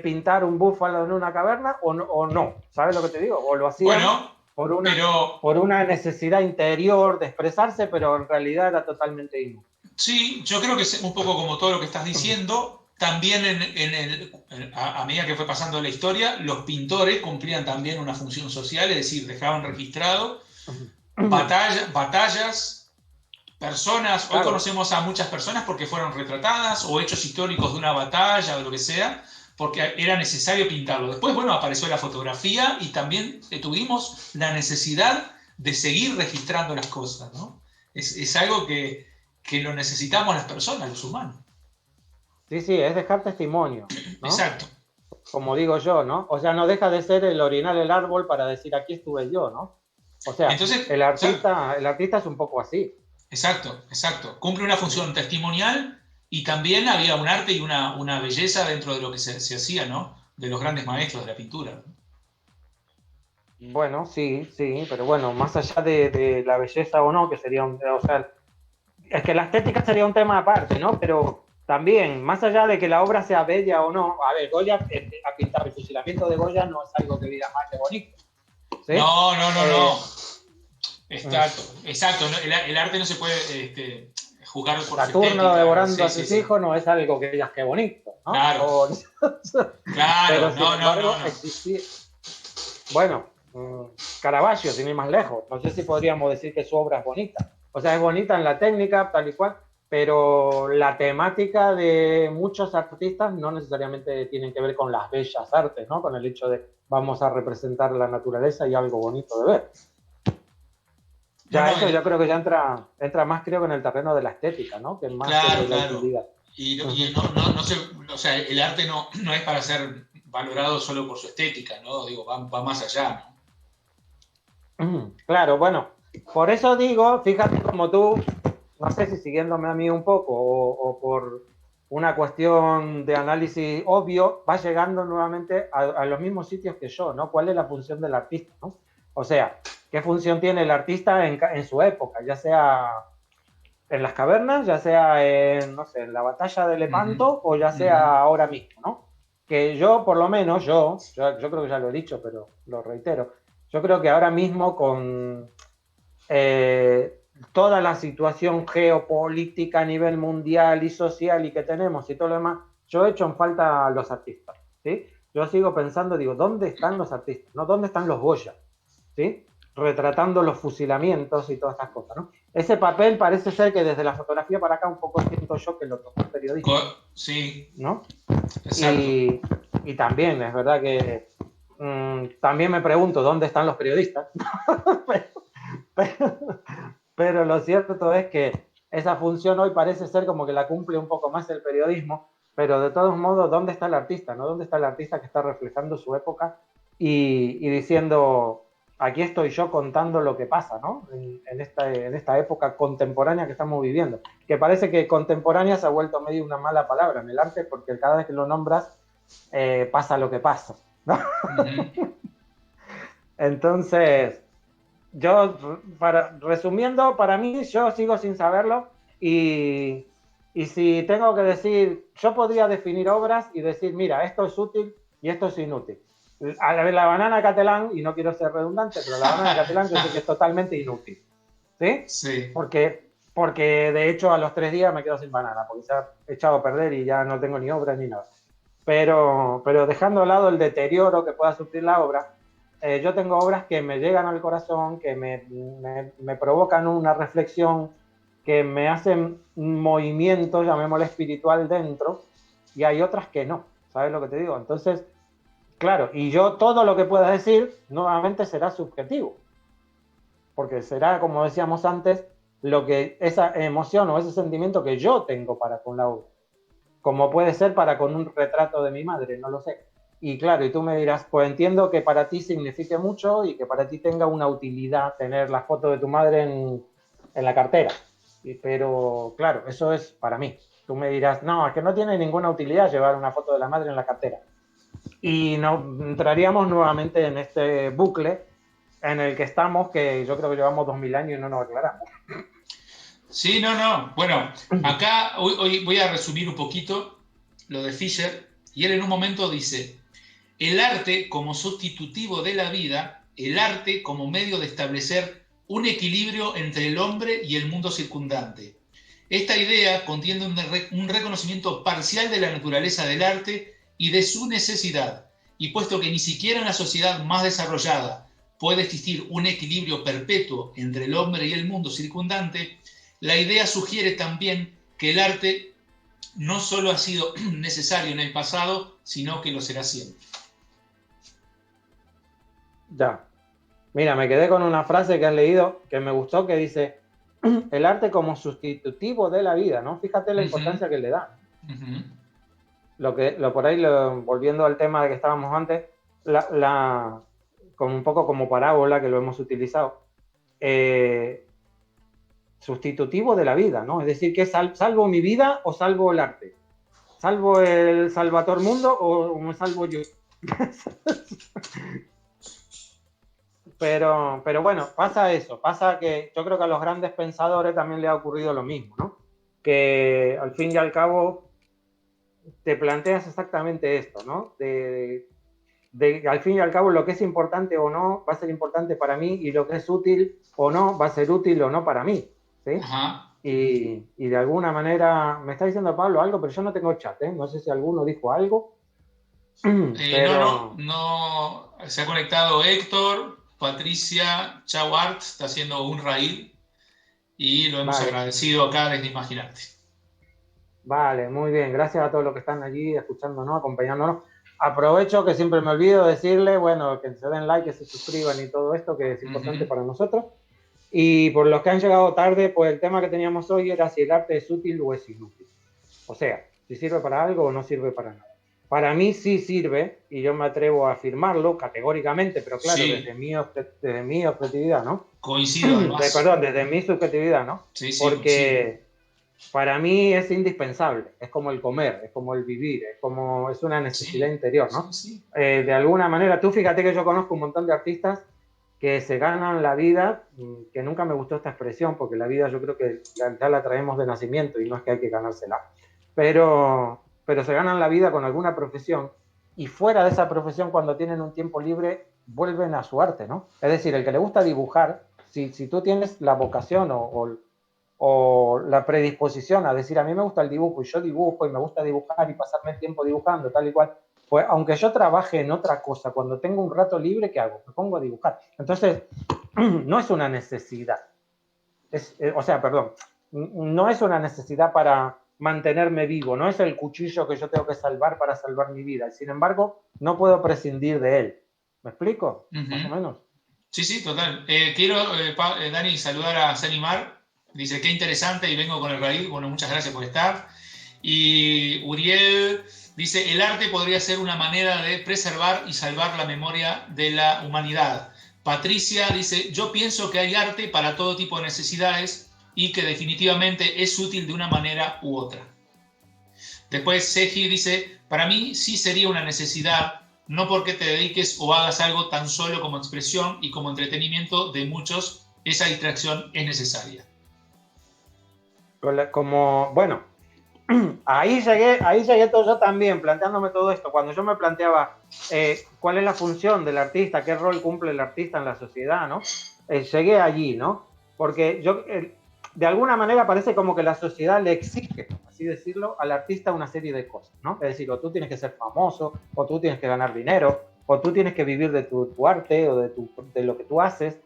pintar un búfalo en una caverna o no, ¿sabes lo que te digo? O lo hacían Bueno, por pero por una necesidad interior de expresarse, pero en realidad era totalmente inútil. sí, yo creo que es un poco como todo lo que estás diciendo. También a medida que fue pasando la historia, los pintores cumplían también una función social, es decir, dejaban registrado batallas, personas. Hoy Claro, conocemos a muchas personas porque fueron retratadas o hechos históricos de una batalla o de lo que sea, porque era necesario pintarlo. Después, bueno, apareció la fotografía y también tuvimos la necesidad de seguir registrando las cosas, ¿no? Es algo que lo necesitamos las personas, los humanos. sí, sí, es dejar testimonio, ¿no? Exacto. Como digo yo, ¿no? O sea, no deja de ser el orinar el árbol para decir aquí estuve yo, ¿no? O sea, Entonces, el artista es un poco así. exacto, exacto. Cumple una ¿Sí? función testimonial y también había un arte y una belleza dentro de lo que se hacía, ¿no? De los grandes maestros de la pintura. Bueno, sí, sí, pero bueno, más allá de la belleza o no, que sería o sea, es que la estética sería un tema aparte, ¿no? Pero también, más allá de que la obra sea bella o no, a ver, Goya, a pintar el fusilamiento de Goya no es algo que diga más que bonito, ¿sí? No, no, no, Eh, no. Exacto, exacto. El arte no se puede juzgar por su Saturno estética. devorando Sí, a sí, sus sí. hijos no es algo que digas que bonito, ¿no? Claro, Pero claro. sin No, no, no, embargo, no. existía, bueno, Caravaggio, sin ir más lejos, no sé si podríamos decir que su obra es bonita. O sea, es bonita en la técnica, tal y cual, pero la temática de muchos artistas no necesariamente tienen que ver con las bellas artes, ¿no? Con el hecho de vamos a representar la naturaleza y algo bonito de ver. No, Ya no, eso yo creo que ya entra más creo que en el terreno de la estética, ¿no? Que más que claro, de la claro. utilidad. Y no se, o sea, el arte no es para ser valorado solo por su estética, ¿no? Digo, va más allá, ¿no? Claro, bueno, por eso digo, fíjate como tú, no sé si siguiéndome a mí un poco o por una cuestión de análisis obvio, vas llegando nuevamente a los mismos sitios que yo, ¿no? ¿Cuál es la función del artista, ¿no? O sea, ¿qué función tiene el artista en su época? Ya sea en las cavernas, ya sea en, no sé, en la batalla de Uh -huh, Lepanto o ya uh -huh. sea ahora mismo, ¿no? Que yo, por lo menos, yo creo que ya lo he dicho, pero lo reitero, yo creo que ahora mismo con toda la situación geopolítica a nivel mundial y social y que tenemos y todo lo demás, yo he hecho en falta a los artistas, ¿sí? Yo sigo pensando, digo, ¿dónde están los artistas? ¿No? ¿Dónde están los Goya? ¿Sí? Retratando los fusilamientos y todas estas cosas, ¿no? Ese papel parece ser que desde la fotografía para acá un poco siento yo que lo tomó el periodismo, Sí, ¿no? exacto. Y, y también es verdad que también me pregunto dónde están los periodistas, pero, pero lo cierto es que esa función hoy parece ser como que la cumple un poco más el periodismo, pero de todos modos, ¿dónde está el artista? ¿No? ¿Dónde está el artista que está reflejando su época y diciendo, aquí estoy yo contando lo que pasa, ¿no? En esta época contemporánea que estamos viviendo? Que parece que contemporánea se ha vuelto medio una mala palabra en el arte porque cada vez que lo nombras pasa lo que pasa, ¿no? Uh -huh. Entonces, yo, resumiendo, para mí, yo sigo sin saberlo y si tengo que decir, yo podría definir obras y decir, mira, esto es útil y esto es inútil. A la banana catalán, y no quiero ser redundante, pero la banana catalán yo sé que es totalmente inútil. ¿Sí? Sí. Porque de hecho a los 3 días me quedo sin banana, porque se ha echado a perder y ya no tengo ni obras ni nada. Pero dejando a lado el deterioro que pueda sufrir la obra, yo tengo obras que me llegan al corazón, que me provocan una reflexión, que me hacen un movimiento, llamémosle espiritual dentro, y hay otras que no, ¿sabes lo que te digo? Entonces, claro, y yo todo lo que pueda decir nuevamente será subjetivo, porque será, como decíamos antes, esa emoción o ese sentimiento que yo tengo para con la obra, como puede ser para con un retrato de mi madre, no lo sé. Y claro, y tú me dirás, pues entiendo que para ti signifique mucho y que para ti tenga una utilidad tener la foto de tu madre en la cartera. Pero claro, eso es para mí. Tú me dirás, no, es que no tiene ninguna utilidad llevar una foto de la madre en la cartera. Y nos entraríamos nuevamente en este bucle en el que estamos, que yo creo que llevamos 2000 años y no nos aclaramos. Sí, no, no. Bueno, acá hoy voy a resumir un poquito lo de Fisher, y él en un momento dice, el arte como sustitutivo de la vida, el arte como medio de establecer un equilibrio entre el hombre y el mundo circundante. Esta idea contiene un reconocimiento parcial de la naturaleza del arte y de su necesidad, y puesto que ni siquiera en la sociedad más desarrollada puede existir un equilibrio perpetuo entre el hombre y el mundo circundante, la idea sugiere también que el arte no solo ha sido necesario en el pasado, sino que lo será siempre. Ya. Mira, me quedé con una frase que has leído que me gustó, que dice, el arte como sustitutivo de la vida, ¿no? Fíjate la importancia que le da. Por ahí, volviendo al tema de que estábamos antes, como un poco como parábola que lo hemos utilizado, sustitutivo de la vida, ¿no? Es decir, que salvo mi vida o salvo el arte, salvo el Salvador Mundo o me salvo yo. Pero bueno, pasa eso, pasa que yo creo que a los grandes pensadores también les ha ocurrido lo mismo, ¿no? Que al fin y al cabo te planteas exactamente esto, ¿no? Al fin y al cabo lo que es importante o no va a ser importante para mí y lo que es útil o no va a ser útil o no para mí, ¿sí? Ajá. Y de alguna manera, me está diciendo Pablo algo, pero yo no tengo chat, ¿eh? No sé si alguno dijo algo, pero... No, se ha conectado Héctor, Patricia, Chau Art, está haciendo un raíl y lo hemos Vale, agradecido acá desde Imaginarte. vale, muy bien. Gracias a todos los que están allí escuchándonos, acompañándonos. Aprovecho que siempre me olvido decirle, bueno, que se den like, que se suscriban y todo esto, que es importante para nosotros. Y por los que han llegado tarde, pues el tema que teníamos hoy era si el arte es útil o es inútil. O sea, si sirve para algo o no sirve para nada. Para mí sí sirve, y yo me atrevo a afirmarlo categóricamente, pero claro, Sí, desde mi objetividad, ¿no? coincido además. Perdón, desde mi subjetividad, ¿no? Sí, sí, coincido. Porque para mí es indispensable, es como el comer, es como el vivir, es una necesidad Sí, interior, sí, ¿no? sí. De alguna manera, tú fíjate que yo conozco un montón de artistas que se ganan la vida, que nunca me gustó esta expresión, porque la vida yo creo que ya la traemos de nacimiento y no es que hay que ganársela, pero se ganan la vida con alguna profesión y fuera de esa profesión cuando tienen un tiempo libre vuelven a su arte, ¿no? Es decir, el que le gusta dibujar, si tú tienes la vocación o la predisposición a decir a mí me gusta el dibujo y yo dibujo y me gusta dibujar y pasarme el tiempo dibujando tal y cual, pues aunque yo trabaje en otra cosa, cuando tengo un rato libre, ¿qué hago? Me pongo a dibujar. Entonces, no es una necesidad. O sea, perdón, no es una necesidad para mantenerme vivo, no es el cuchillo que yo tengo que salvar para salvar mi vida. Sin embargo, no puedo prescindir de él. ¿Me explico? Más o menos. Sí, sí, total. Quiero, Dani, saludar a Sanimar. Dice, qué interesante y vengo con el raíz. Bueno, muchas gracias por estar. Y Uriel dice, el arte podría ser una manera de preservar y salvar la memoria de la humanidad. Patricia dice, yo pienso que hay arte para todo tipo de necesidades y que definitivamente es útil de una manera u otra. Después Seji dice, para mí sí sería una necesidad, no porque te dediques o hagas algo tan solo como expresión y como entretenimiento de muchos, esa distracción es necesaria. Como, bueno, ahí llegué todo yo también, planteándome todo esto. Cuando yo me planteaba cuál es la función del artista, qué rol cumple el artista en la sociedad, ¿no? Llegué allí, ¿no? Porque de alguna manera parece como que la sociedad le exige, así decirlo, al artista una serie de cosas, ¿no? Es decir, o tú tienes que ser famoso, o tú tienes que ganar dinero, o tú tienes que vivir de tu arte, o de lo que tú haces,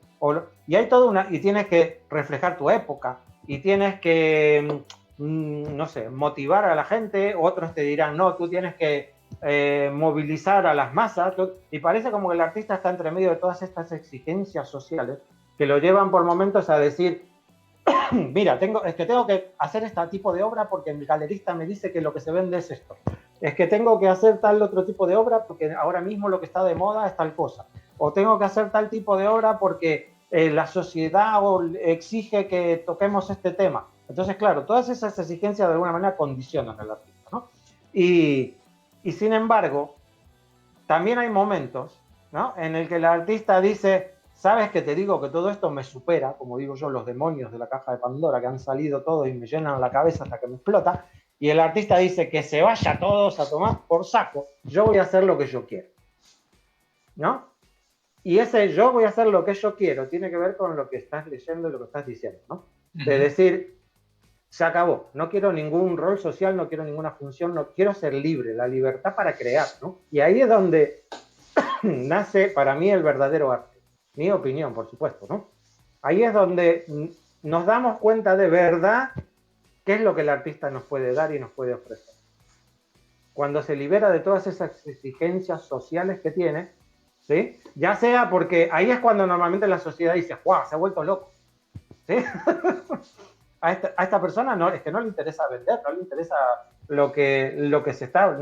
y hay y tienes que reflejar tu época, y tienes que no sé, motivar a la gente, otros te dirán, no, tú tienes que movilizar a las masas, y parece como que el artista está entre medio de todas estas exigencias sociales que lo llevan por momentos a decir, mira, es que tengo que hacer este tipo de obra porque el galerista me dice que lo que se vende es esto. Es que tengo que hacer tal otro tipo de obra porque ahora mismo lo que está de moda es tal cosa. O tengo que hacer tal tipo de obra porque la sociedad exige que toquemos este tema. Entonces, claro, todas esas exigencias de alguna manera condicionan al artista, ¿no? Y sin embargo, también hay momentos, ¿no?, en el que el artista dice, sabes que te digo que todo esto me supera, como digo yo, los demonios de la caja de Pandora que han salido todos y me llenan la cabeza hasta que me explota, y el artista dice que se vaya todos a tomar por saco, yo voy a hacer lo que yo quiero, ¿no? Y ese yo voy a hacer lo que yo quiero tiene que ver con lo que estás leyendo y lo que estás diciendo, ¿no? De decir, se acabó, no quiero ningún rol social, no quiero ninguna función, no quiero ser libre, la libertad para crear, ¿no? Y ahí es donde nace para mí el verdadero arte. Mi opinión, por supuesto, ¿no? Ahí es donde nos damos cuenta de verdad qué es lo que el artista nos puede dar y nos puede ofrecer. Cuando se libera de todas esas exigencias sociales que tiene, ¿sí? Ya sea porque ahí es cuando normalmente la sociedad dice, ¡guau! Se ha vuelto loco, ¿sí? A esta persona no, es que no le interesa vender, no le interesa lo que se está,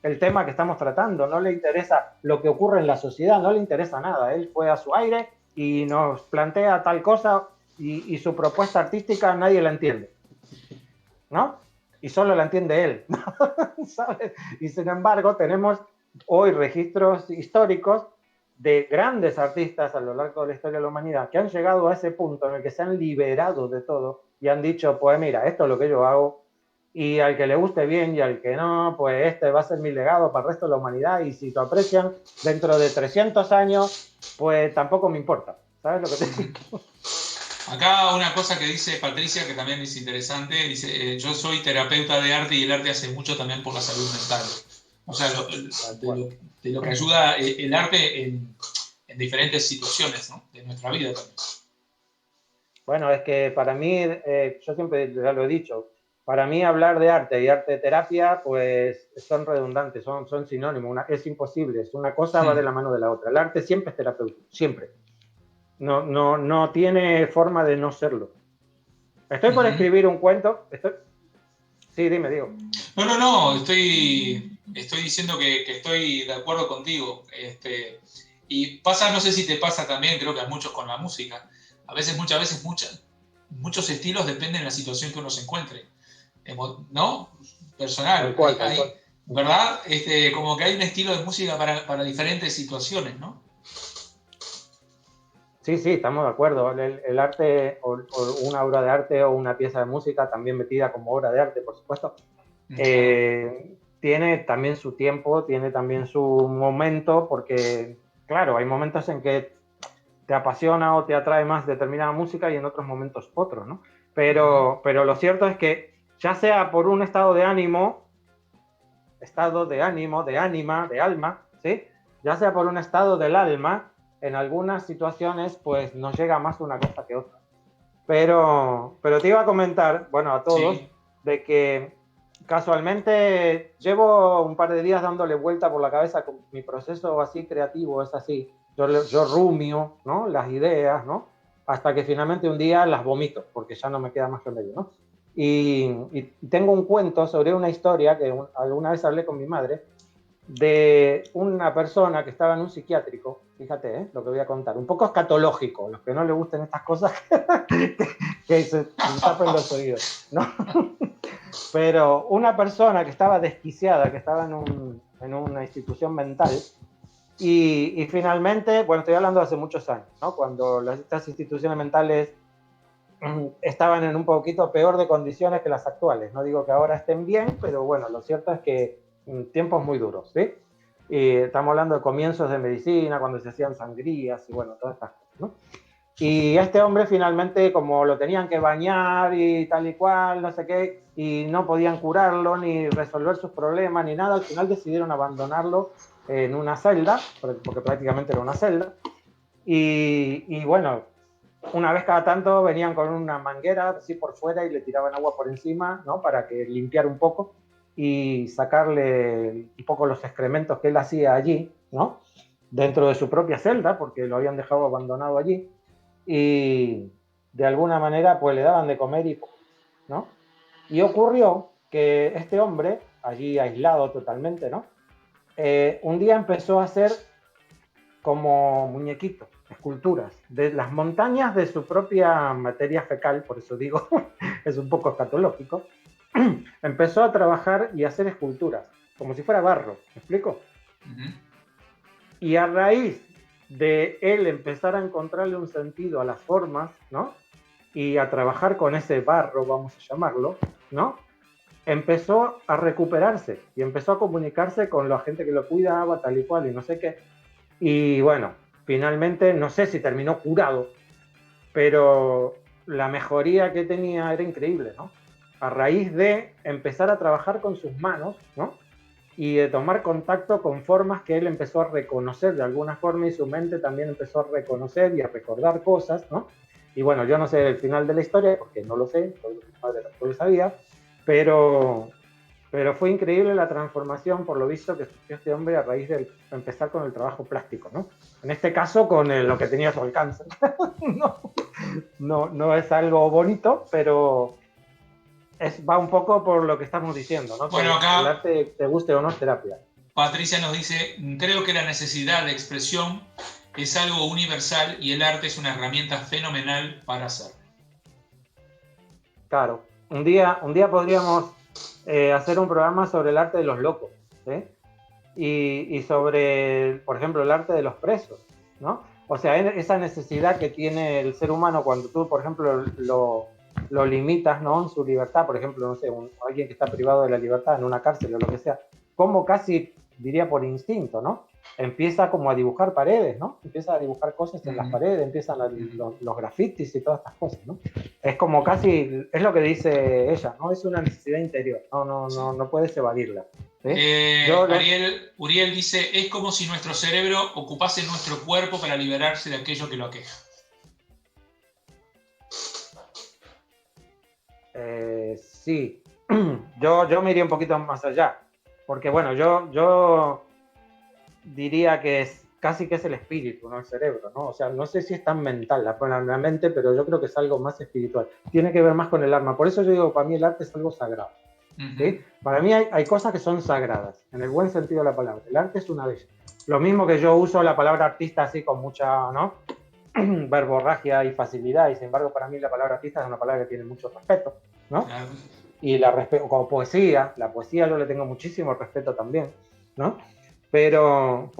el tema que estamos tratando, no le interesa lo que ocurre en la sociedad, no le interesa nada. Él fue a su aire y nos plantea tal cosa y su propuesta artística nadie la entiende, ¿no? Y solo la entiende él, ¿sabes? Y sin embargo tenemos hoy registros históricos de grandes artistas a lo largo de la historia de la humanidad que han llegado a ese punto en el que se han liberado de todo y han dicho, pues mira, esto es lo que yo hago y al que le guste bien y al que no, pues este va a ser mi legado para el resto de la humanidad y si lo aprecian dentro de 300 años, pues tampoco me importa. ¿Sabes lo que te digo? Acá una cosa que dice Patricia, que también es interesante, dice, yo soy terapeuta de arte y el arte hace mucho también por la salud mental. O sea, de lo que ayuda el arte en diferentes situaciones, ¿no?, de nuestra vida también. Bueno, es que para mí, yo siempre ya lo he dicho, para mí hablar de arte y arte terapia, pues son redundantes, son sinónimos, es imposible, una cosa va de la mano de la otra. El arte siempre es terapéutico, siempre. No tiene forma de no serlo. Estoy por escribir un cuento. Sí, dime, digo. No, estoy diciendo que estoy de acuerdo contigo. Y pasa, no sé si te pasa también, creo que a muchos con la música. Muchas veces, muchos estilos dependen de la situación que uno se encuentre, ¿no? Personal. Tal cual, tal cual. ¿Verdad? Como que hay un estilo de música para diferentes situaciones, ¿no? Sí, estamos de acuerdo. El arte, o una obra de arte o una pieza de música, también metida como obra de arte, por supuesto, tiene también su tiempo, tiene también su momento, porque, claro, hay momentos en que te apasiona o te atrae más determinada música y en otros momentos otros, ¿no? Pero lo cierto es que, ya sea por un estado de ánimo, de ánima, de alma, ¿sí? Ya sea por un estado del alma, en algunas situaciones, pues nos llega más una cosa que otra. Pero te iba a comentar, bueno, a todos, Sí. de que casualmente llevo un par de días dándole vuelta por la cabeza con mi proceso así creativo, es así. Yo rumio, ¿no?, las ideas, ¿no?, hasta que finalmente un día las vomito, porque ya no me queda más remedio, ¿no? Y tengo un cuento sobre una historia que alguna vez hablé con mi madre, de una persona que estaba en un psiquiátrico, fíjate, lo que voy a contar, un poco escatológico, los que no le gusten estas cosas, que se tapen los oídos, ¿no? Pero una persona que estaba desquiciada, que estaba en una institución mental, y finalmente, bueno, estoy hablando de hace muchos años, ¿no?, cuando estas instituciones mentales estaban en un poquito peor de condiciones que las actuales. No digo que ahora estén bien, pero bueno, lo cierto es que tiempos muy duros, ¿sí? Y estamos hablando de comienzos de medicina, cuando se hacían sangrías y bueno, todas estas cosas, ¿no? Y este hombre finalmente, como lo tenían que bañar y tal y cual, no sé qué, y no podían curarlo ni resolver sus problemas ni nada, al final decidieron abandonarlo en una celda, porque prácticamente era una celda, y bueno, una vez cada tanto venían con una manguera así por fuera y le tiraban agua por encima, ¿no?, para que limpiar un poco y sacarle un poco los excrementos que él hacía allí, ¿no?, dentro de su propia celda, porque lo habían dejado abandonado allí. Y de alguna manera pues le daban de comer y, ¿no? Y ocurrió que este hombre, allí aislado totalmente, ¿no? Un día empezó a hacer como muñequitos, esculturas, de las montañas de su propia materia fecal, por eso digo, es un poco escatológico. Empezó a trabajar y a hacer esculturas, como si fuera barro, ¿me explico? Y a raíz de él empezar a encontrarle un sentido a las formas, ¿no? Y a trabajar con ese barro, vamos a llamarlo, ¿no? Empezó a recuperarse y empezó a comunicarse con la gente que lo cuidaba, tal y cual, y no sé qué. Y bueno, finalmente, no sé si terminó curado, pero la mejoría que tenía era increíble, ¿no? A raíz de empezar a trabajar con sus manos, ¿no? Y de tomar contacto con formas que él empezó a reconocer de alguna forma y su mente también empezó a reconocer y a recordar cosas, ¿no? Y bueno, yo no sé el final de la historia porque no lo sé, mi padre tampoco lo sabía, pero, pero fue increíble la transformación, por lo visto, que sufrió este hombre a raíz de empezar con el trabajo plástico, ¿no? En este caso, con lo que tenía a su alcance. No es algo bonito, pero va un poco por lo que estamos diciendo, ¿no? Que Bueno, el acá arte, te guste o no, es terapia. Patricia nos dice, creo que la necesidad de expresión es algo universal y el arte es una herramienta fenomenal para hacer. Claro. Un día podríamos hacer un programa sobre el arte de los locos, ¿sí? Y sobre, por ejemplo, el arte de los presos, ¿no? O sea, esa necesidad que tiene el ser humano cuando tú, por ejemplo, lo limitas, ¿no? En su libertad, por ejemplo, no sé, alguien que está privado de la libertad en una cárcel o lo que sea, como casi, diría por instinto, ¿no? Empieza como a dibujar paredes, ¿no? Empieza a dibujar cosas en las paredes, empiezan los grafitis y todas estas cosas, ¿no? Es como casi, es lo que dice ella, ¿no? Es una necesidad interior, no puedes evadirla. ¿Sí? Uriel dice, es como si nuestro cerebro ocupase nuestro cuerpo para liberarse de aquello que lo aqueja. Sí, yo me iría un poquito más allá, porque bueno, yo diría que es casi que es el espíritu, no el cerebro, ¿no? O sea, no sé si es tan mental la mente, pero yo creo que es algo más espiritual. Tiene que ver más con el alma. Por eso yo digo, para mí el arte es algo sagrado. ¿Sí? Para mí hay cosas que son sagradas, en el buen sentido de la palabra. El arte es una de ellas. Lo mismo que yo uso la palabra artista así con mucha, ¿no? verborragia y facilidad, y sin embargo para mí la palabra artista es una palabra que tiene mucho respeto, ¿no? Claro. Y la respeto como poesía, la poesía yo le tengo muchísimo respeto también, ¿no? Pero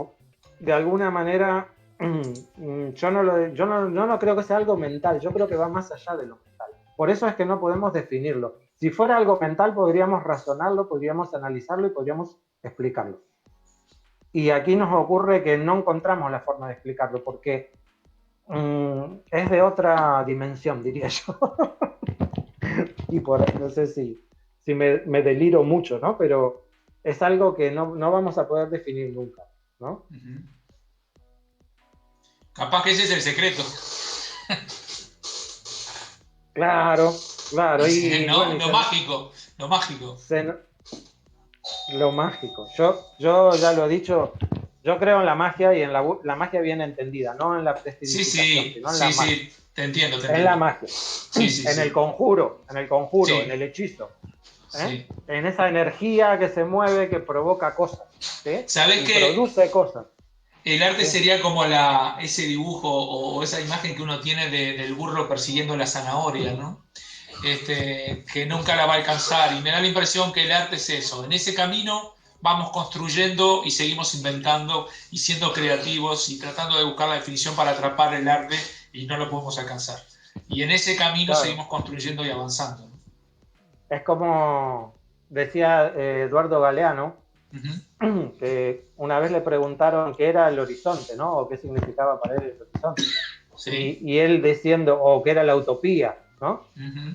de alguna manera yo no creo que sea algo mental, yo creo que va más allá de lo mental. Por eso es que no podemos definirlo. Si fuera algo mental podríamos razonarlo, podríamos analizarlo y podríamos explicarlo. Y aquí nos ocurre que no encontramos la forma de explicarlo porque es de otra dimensión, diría yo. Y no sé si me deliro mucho, ¿no? Pero es algo que no vamos a poder definir nunca, ¿no? Capaz que ese es el secreto. Claro. Y, no, bueno, lo mágico. Lo mágico. Yo ya lo he dicho, yo creo en la magia y en la magia bien entendida, no en la prestidigitación, sino en la magia. Sí, te entiendo. En la magia. En el conjuro, en el hechizo. ¿eh? En esa energía que se mueve, que provoca cosas. ¿sí? ¿Sabes que produce cosas? El arte sería como ese dibujo o esa imagen que uno tiene del burro persiguiendo la zanahoria, ¿no? Que nunca la va a alcanzar. Y me da la impresión que el arte es eso. En ese camino vamos construyendo y seguimos inventando y siendo creativos y tratando de buscar la definición para atrapar el arte y no lo podemos alcanzar. Y en ese camino seguimos construyendo y avanzando, ¿no? Es como decía Eduardo Galeano, que una vez le preguntaron qué era el horizonte, ¿no? O qué significaba para él el horizonte. Sí. Y él diciendo, o qué era la utopía, ¿no?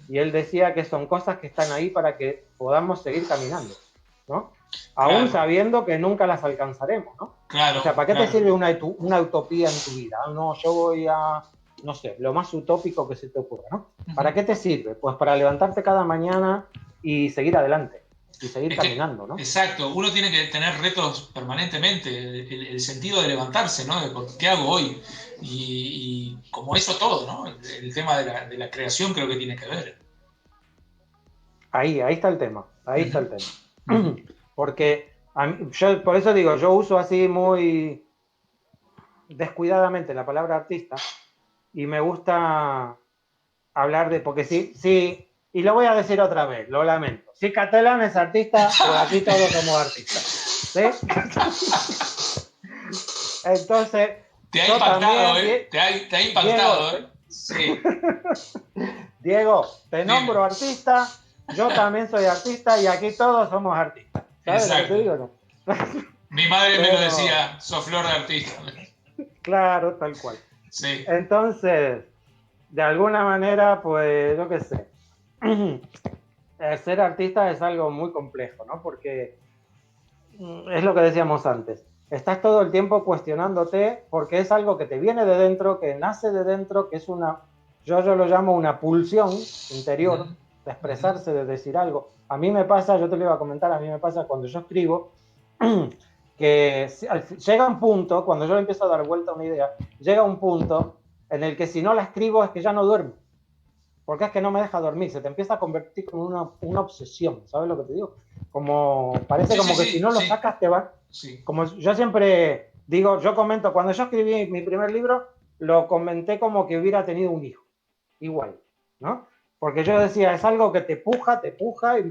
Y él decía que son cosas que están ahí para que podamos seguir caminando, ¿no? Aún sabiendo que nunca las alcanzaremos, ¿no? Claro. O sea, ¿para qué te sirve una utopía en tu vida? No, yo voy a, no sé, lo más utópico que se te ocurra, ¿no? ¿Para qué te sirve? Pues para levantarte cada mañana y seguir adelante. Y seguir caminando, ¿no? Exacto, uno tiene que tener retos permanentemente, el sentido de levantarse, ¿no? De ¿qué hago hoy? Y como eso todo, ¿no? El tema de la creación creo que tiene que ver. Ahí está el tema, ahí está el tema. Uh-huh. Porque yo, por eso digo, yo uso así muy descuidadamente la palabra artista y me gusta hablar de, porque sí, y lo voy a decir otra vez, lo lamento. Si Catalán es artista, pues aquí todos somos artistas. ¿Sí? Entonces, te ha yo impactado, también, ¿eh? Te ha impactado, Diego, ¿eh? Sí. Diego, te Dime. nombro artista, yo también soy artista y aquí todos somos artistas. ¿Sabes lo que te Exacto. digo? No? Mi madre me lo Pero, decía, sos flor de artista. claro, tal cual. Sí. Entonces, de alguna manera, pues, yo qué sé. Ser artista es algo muy complejo, ¿no? Porque es lo que decíamos antes. Estás todo el tiempo cuestionándote porque es algo que te viene de dentro, que nace de dentro, que es yo lo llamo una pulsión interior Uh-huh. de expresarse, de decir algo. A mí me pasa, yo te lo iba a comentar, a mí me pasa cuando yo escribo, que llega un punto, cuando yo le empiezo a dar vuelta a una idea, llega un punto en el que si no la escribo es que ya no duermo. Porque es que no me deja dormir, se te empieza a convertir como una obsesión, ¿sabes lo que te digo? Parece Sí, sí, como que si sí, no lo sí. sacas te va. Sí. Como yo siempre digo, yo comento, cuando yo escribí mi primer libro, lo comenté como que hubiera tenido un hijo, igual, ¿no? Porque yo decía, es algo que te puja,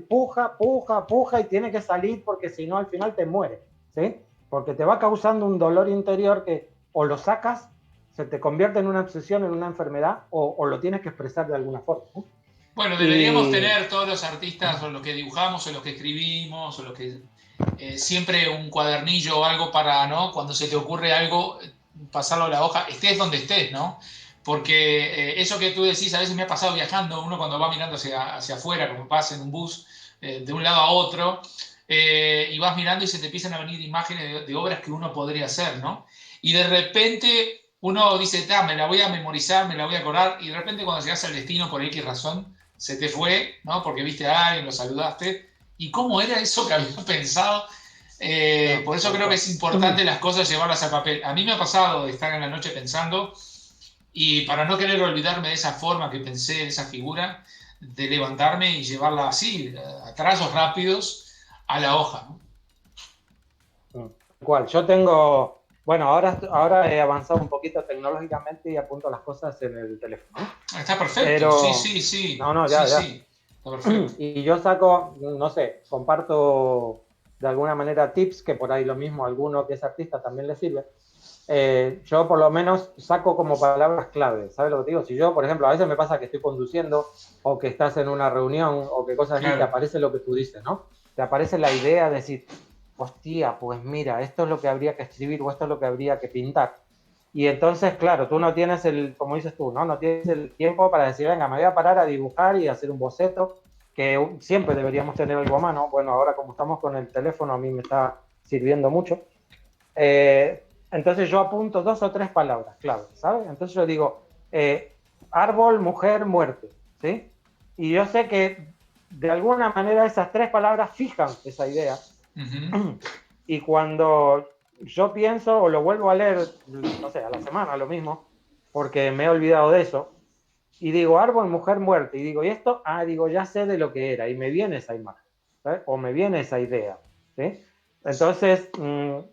puja, y tiene que salir porque si no al final te mueres, ¿sí? Porque te va causando un dolor interior que o lo sacas, se te convierte en una obsesión, en una enfermedad, o lo tienes que expresar de alguna forma, ¿no? Bueno, deberíamos Y tener todos los artistas, o los que dibujamos, o los que escribimos, o los que siempre un cuadernillo o algo para, ¿no? Cuando se te ocurre algo, pasarlo a la hoja, estés donde estés, ¿no? Porque eso que tú decís, a veces me ha pasado viajando, uno cuando va mirando hacia afuera, como pasa en un bus, de un lado a otro, y vas mirando y se te empiezan a venir imágenes de obras que uno podría hacer, ¿no? Y de repente uno dice, me la voy a memorizar, me la voy a acordar, y de repente cuando llegas al destino por X razón, se te fue, ¿no? Porque viste a alguien, lo saludaste, y cómo era eso que habías pensado. no, Por eso tal creo que cual. es importante las cosas llevarlas a papel. A mí me ha pasado de estar en la noche pensando y para no querer olvidarme de esa forma que pensé, de esa figura, de levantarme y llevarla así, a trazos rápidos, a la hoja, ¿no? Tal cual. Yo tengo, bueno, ahora he avanzado un poquito tecnológicamente y apunto las cosas en el teléfono, ¿no? Está perfecto, sí, Pero, sí, sí, no, sí, ya. sí, está perfecto. Y yo saco, no sé, comparto de alguna manera tips que por ahí lo mismo a alguno que es artista también le sirve. Yo por lo menos saco como palabras clave, ¿sabes lo que te digo? Si yo, por ejemplo, a veces me pasa que estoy conduciendo o que estás en una reunión o que cosas así, te Claro. aparece lo que tú dices, ¿no? Te aparece la idea de decir, hostia, pues mira, esto es lo que habría que escribir o esto es lo que habría que pintar. Y entonces, claro, tú no tienes como dices tú, ¿no? No tienes el tiempo para decir, venga, me voy a parar a dibujar y hacer un boceto, que siempre deberíamos tener algo a mano. Bueno, ahora como estamos con el teléfono, a mí me está sirviendo mucho. Entonces yo apunto 2 o 3 palabras clave, ¿sabes? Entonces yo digo, árbol, mujer, muerte, ¿sí? Y yo sé que de alguna manera esas 3 palabras fijan esa idea. Uh-huh. Y cuando yo pienso o lo vuelvo a leer, no sé, a la semana, lo mismo, porque me he olvidado de eso, y digo árbol, mujer, muerte, y digo, ¿y esto? Digo, ya sé de lo que era, y me viene esa imagen, ¿sabes? O me viene esa idea, ¿sí? Entonces,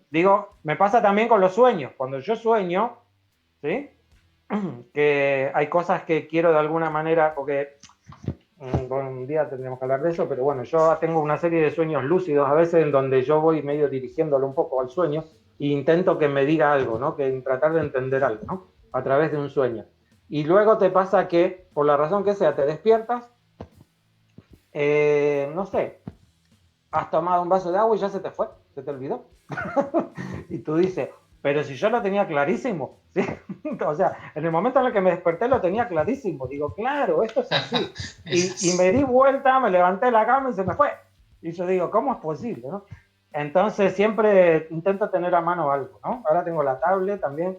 digo, me pasa también con los sueños. Cuando yo sueño, ¿sí? Que hay cosas que quiero de alguna manera, porque bueno, un día tendríamos que hablar de eso, pero bueno, yo tengo una serie de sueños lúcidos a veces en donde yo voy medio dirigiéndolo un poco al sueño e intento que me diga algo, ¿no? Que tratar de entender algo, ¿no? A través de un sueño. Y luego te pasa que, por la razón que sea, te despiertas, no sé, has tomado un vaso de agua y ya se te fue, se te olvidó. Y tú dices, pero si yo lo tenía clarísimo, ¿sí? O sea, en el momento en el que me desperté lo tenía clarísimo. Digo, claro, esto es así. Y me di vuelta, me levanté de la cama y se me fue. Y yo digo, ¿cómo es posible, no? Entonces siempre intento tener a mano algo, ¿no? Ahora tengo la tablet también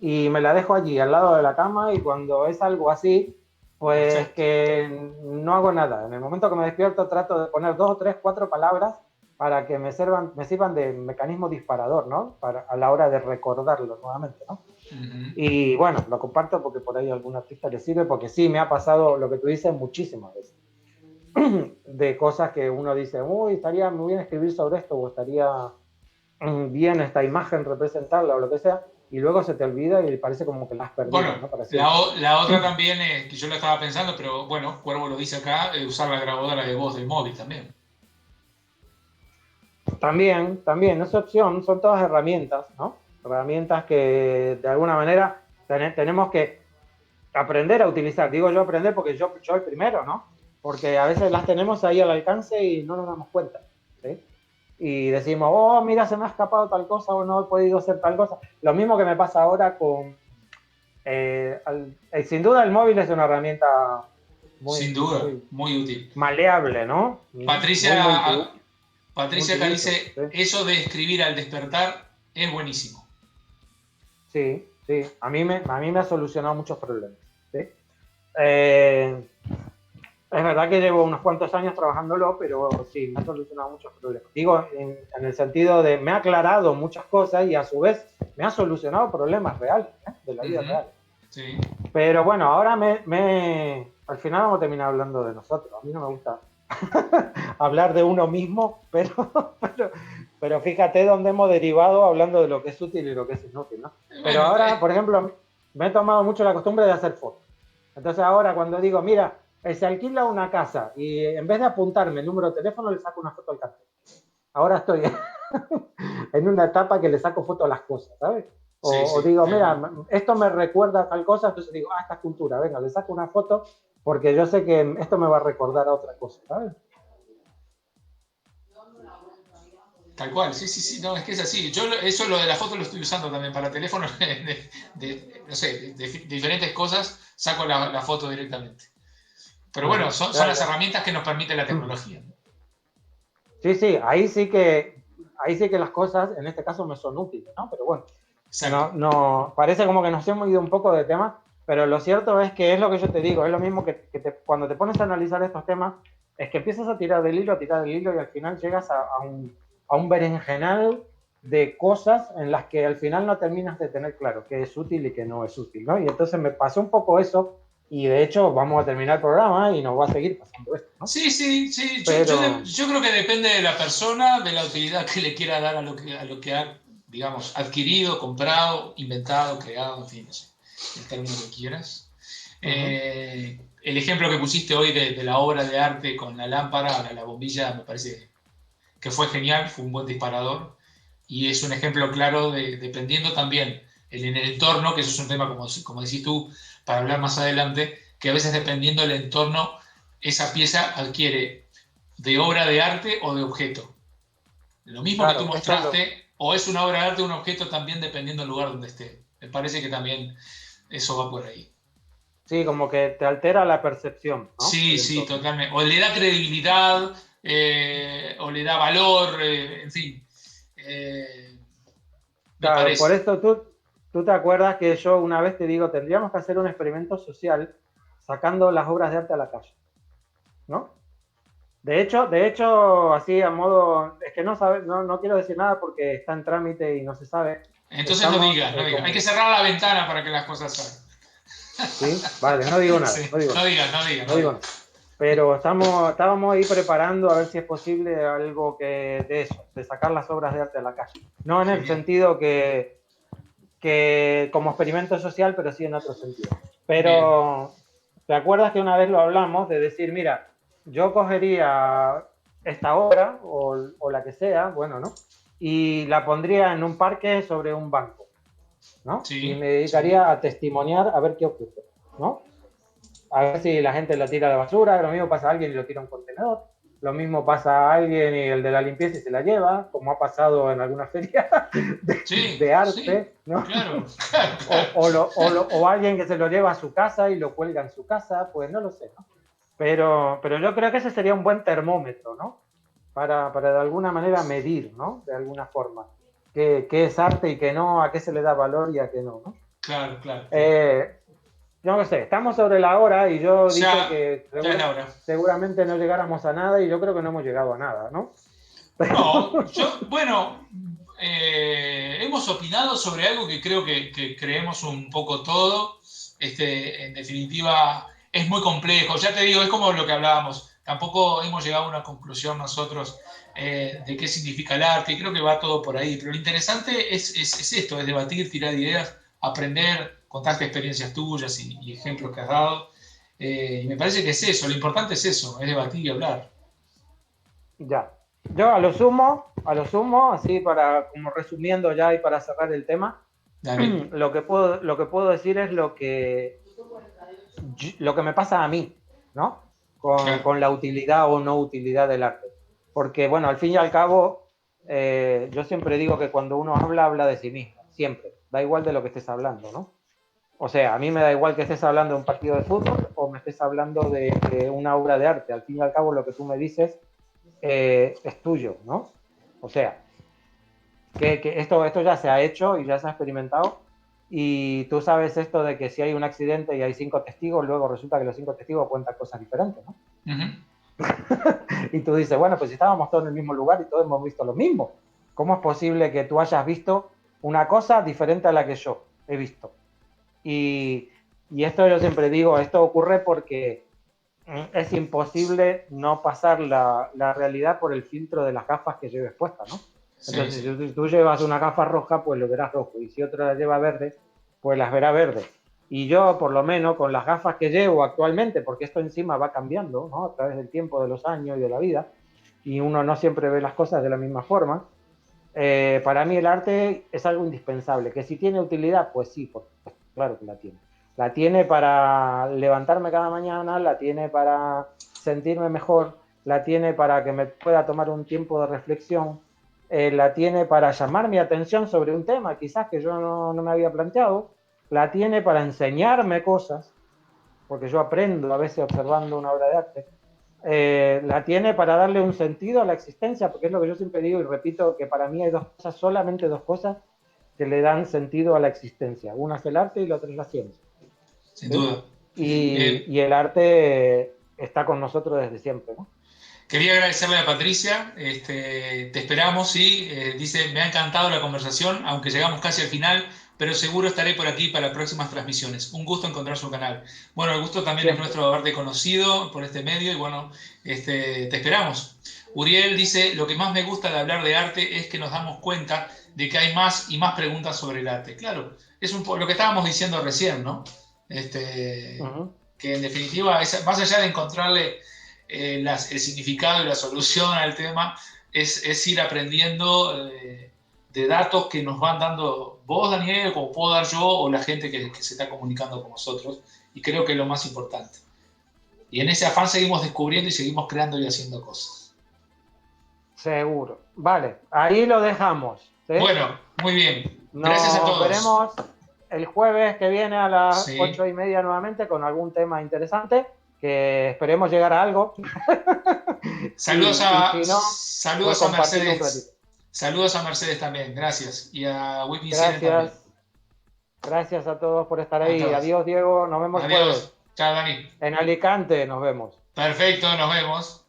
y me la dejo allí al lado de la cama y cuando es algo así, pues Perfecto. que no hago nada. En el momento que me despierto trato de poner 2 o 3, 4 palabras para que me sirvan de mecanismo disparador, ¿no? A la hora de recordarlo nuevamente, ¿no? Ujú. Y bueno, lo comparto porque por ahí a algún artista le sirve, porque sí, me ha pasado lo que tú dices muchísimas veces. De cosas que uno dice, uy, estaría muy bien escribir sobre esto, o estaría bien esta imagen representarla, o lo que sea, y luego se te olvida y parece como que la has perdido, Bueno, ¿no? Para siempre. la otra también es que yo lo estaba pensando, pero bueno, Cuervo lo dice acá, usar la grabadora de voz del móvil también. También, es opción, son todas herramientas, ¿no? Herramientas que de alguna manera tenemos que aprender a utilizar. Digo yo aprender porque yo el primero, ¿no? Porque a veces las tenemos ahí al alcance y no nos damos cuenta, ¿sí? Y decimos, oh, mira, se me ha escapado tal cosa o no he podido hacer tal cosa. Lo mismo que me pasa ahora con... sin duda el móvil es una herramienta Sin muy, duda, muy muy útil. maleable, ¿no? Muy Patricia, Patricia acá multiuso, dice, ¿sí? eso de escribir al despertar es buenísimo. Sí, sí, a mí me ha solucionado muchos problemas, ¿sí? Eh, es verdad que llevo unos cuantos años trabajándolo, pero sí, me ha solucionado muchos problemas. Digo, en el sentido de me ha aclarado muchas cosas y a su vez me ha solucionado problemas reales, ¿eh? De la vida Ujú. real. Sí. Pero bueno, ahora al final vamos a terminar hablando de nosotros. A mí no me gusta hablar de uno mismo, pero fíjate dónde hemos derivado hablando de lo que es útil y lo que es inútil, ¿no? Pero Bueno, ahora, por ejemplo, me he tomado mucho la costumbre de hacer fotos. Entonces ahora cuando digo, mira, se alquila una casa y en vez de apuntarme el número de teléfono le saco una foto al cartel. Ahora estoy en una etapa que le saco foto a las cosas, ¿sabes? sí, O sí, digo, tal mira, cual. esto me recuerda a tal cosa, entonces digo, esta es cultura, venga, le saco una foto porque yo sé que esto me va a recordar a otra cosa, ¿sabes? Tal cual, sí, sí, sí, no, es que es así. Yo eso lo de la foto lo estoy usando también para teléfonos no sé, de diferentes cosas, saco la foto directamente. Pero bueno, son Ya, las ya. herramientas que nos permite la tecnología. Sí, sí, ahí sí que las cosas en este caso me son útiles, ¿no? Pero bueno, Exacto. no, parece como que nos hemos ido un poco de tema, pero lo cierto es que es lo que yo te digo, es lo mismo cuando te pones a analizar estos temas, es que empiezas a tirar del hilo y al final llegas a un berenjenal de cosas en las que al final no terminas de tener claro qué es útil y qué no es útil, ¿no? Y entonces me pasó un poco eso y de hecho vamos a terminar el programa y nos va a seguir pasando esto, ¿no? Sí, sí, sí. Pero, Yo creo que depende de la persona, de la utilidad que le quiera dar a lo que ha, digamos, adquirido, comprado, inventado, creado, en fin, no sé, el término que quieras. El ejemplo que pusiste hoy de la obra de arte con la lámpara, la bombilla, me parece que fue genial, fue un buen disparador y es un ejemplo claro dependiendo también en el entorno, que eso es un tema, como decís tú, para hablar más adelante, que a veces dependiendo del entorno, esa pieza adquiere de obra de arte o de objeto. Lo mismo que tú claro, esto es lo, mostraste, o es una obra de arte o un objeto también dependiendo del lugar donde esté. Me parece que también eso va por ahí. sí, como que te altera la percepción, ¿no? Sí, El sí, entorno. totalmente. O le da credibilidad, o le da valor, en fin. Eh, me Claro, por parece. esto tú te acuerdas que yo una vez te digo, tendríamos que hacer un experimento social sacando las obras de arte a la calle, ¿no? De hecho, así a modo, es que no sabe, no quiero decir nada porque está en trámite y no se sabe. Entonces no Estamos digas, no digas. Hay que como, cerrar la ventana para que las cosas salgan. sí, vale, no digo Sí, nada, no digo no nada, digas, no digas, no no digo nada. digas. Pero estábamos ahí preparando a ver si es posible algo que de eso, de sacar las obras de arte a la calle. No en el Genial. sentido que como experimento social, pero sí en otro sentido. Bien. Pero, ¿te acuerdas que una vez lo hablamos de decir, mira, yo cogería esta obra o la que sea, bueno, ¿no? Y la pondría en un parque sobre un banco, ¿no? Y me Sí, sí. dedicaría a testimoniar a ver qué ocurre, ¿no? A ver si la gente lo tira a la basura, lo mismo pasa a alguien y lo tira a un contenedor, lo mismo pasa a alguien y el de la limpieza y se la lleva, como ha pasado en alguna feria de Sí, sí. arte, ¿no? Claro, claro, O, claro. o alguien que se lo lleva a su casa y lo cuelga en su casa, pues no lo sé, ¿no? Pero yo creo que ese sería un buen termómetro, ¿no? Para de alguna manera medir, ¿no? De alguna forma, qué es arte y qué no, a qué se le da valor y a qué no, ¿no? Claro, claro. Eh, yo no sé, estamos sobre la hora y yo dije Ya, que ya es la hora. seguramente no llegáramos a nada y yo creo que no hemos llegado a nada, ¿no? No, yo, bueno, hemos opinado sobre algo que creo que creemos un poco todo. En definitiva, es muy complejo. Ya te digo, es como lo que hablábamos. Tampoco hemos llegado a una conclusión nosotros de qué significa el arte, y creo que va todo por ahí. Pero lo interesante es esto, es debatir, tirar ideas, aprender, contarte experiencias tuyas y ejemplos que has dado. Y me parece que es eso, lo importante es eso, es debatir y hablar. Ya. Yo a lo sumo, así para, como resumiendo ya y para cerrar el tema, Dale. lo que puedo decir es lo que me pasa a mí, ¿no? Claro. Con la utilidad o no utilidad del arte. Porque, bueno, al fin y al cabo, yo siempre digo que cuando uno habla, habla de sí mismo, siempre. Da igual de lo que estés hablando, ¿no? O sea, a mí me da igual que estés hablando de un partido de fútbol o me estés hablando de una obra de arte. Al fin y al cabo, lo que tú me dices es tuyo, ¿no? O sea, que esto ya se ha hecho y ya se ha experimentado y tú sabes esto de que si hay un accidente y hay 5 testigos, luego resulta que los 5 testigos cuentan cosas diferentes, ¿no? Uh-huh. Y tú dices, bueno, pues si estábamos todos en el mismo lugar y todos hemos visto lo mismo, ¿cómo es posible que tú hayas visto una cosa diferente a la que yo he visto? Y, y esto yo siempre digo, esto ocurre porque es imposible no pasar la realidad por el filtro de las gafas que lleves puestas, ¿no? Sí, Entonces, sí. si tú llevas una gafa roja, pues lo verás rojo. Y si otra la lleva verde, pues las verá verde. Y yo, por lo menos, con las gafas que llevo actualmente, porque esto encima va cambiando, ¿no? A través del tiempo, de los años y de la vida, y uno no siempre ve las cosas de la misma forma, para mí el arte es algo indispensable. Que si tiene utilidad, pues sí, pues, claro que la tiene. La tiene para levantarme cada mañana, la tiene para sentirme mejor, la tiene para que me pueda tomar un tiempo de reflexión, la tiene para llamar mi atención sobre un tema quizás que yo no me había planteado, la tiene para enseñarme cosas, porque yo aprendo a veces observando una obra de arte, la tiene para darle un sentido a la existencia, porque es lo que yo siempre digo y repito, que para mí hay dos cosas, solamente dos cosas que le dan sentido a la existencia. Una es el arte y la otra es la ciencia. Sin ¿Sí? duda. Eh, Y el arte está con nosotros desde siempre, ¿no? Quería agradecerle a Patricia, te esperamos, sí, dice, me ha encantado la conversación, aunque llegamos casi al final, pero seguro estaré por aquí para próximas transmisiones. Un gusto encontrar su canal. Bueno, el gusto también es Siempre. nuestro haberte conocido por este medio y bueno, te esperamos. Uriel dice, lo que más me gusta de hablar de arte es que nos damos cuenta de que hay más y más preguntas sobre el arte. Claro, es lo que estábamos diciendo recién, ¿no? Uh -huh. Que en definitiva, más allá de encontrarle el significado y la solución al tema, es ir aprendiendo de datos que nos van dando vos, Daniel, como puedo dar yo, o la gente que se está comunicando con nosotros, y creo que es lo más importante. Y en ese afán seguimos descubriendo y seguimos creando y haciendo cosas. Seguro. Vale, ahí lo dejamos. ¿Sí? Bueno, muy bien. Gracias a Nos todos. veremos el jueves que viene a las Sí. 8:30 nuevamente con algún tema interesante, que esperemos llegar a algo. Y si no, pues Saludos a compartirlo un ratito. Mercedes. Saludos a Mercedes también, gracias. Y a Whitney Siren también. Gracias. Gracias a todos por estar A ahí. todos. Adiós, Diego. Nos vemos Adiós. jueves. Chao, Dani. En Alicante nos vemos. Perfecto, nos vemos.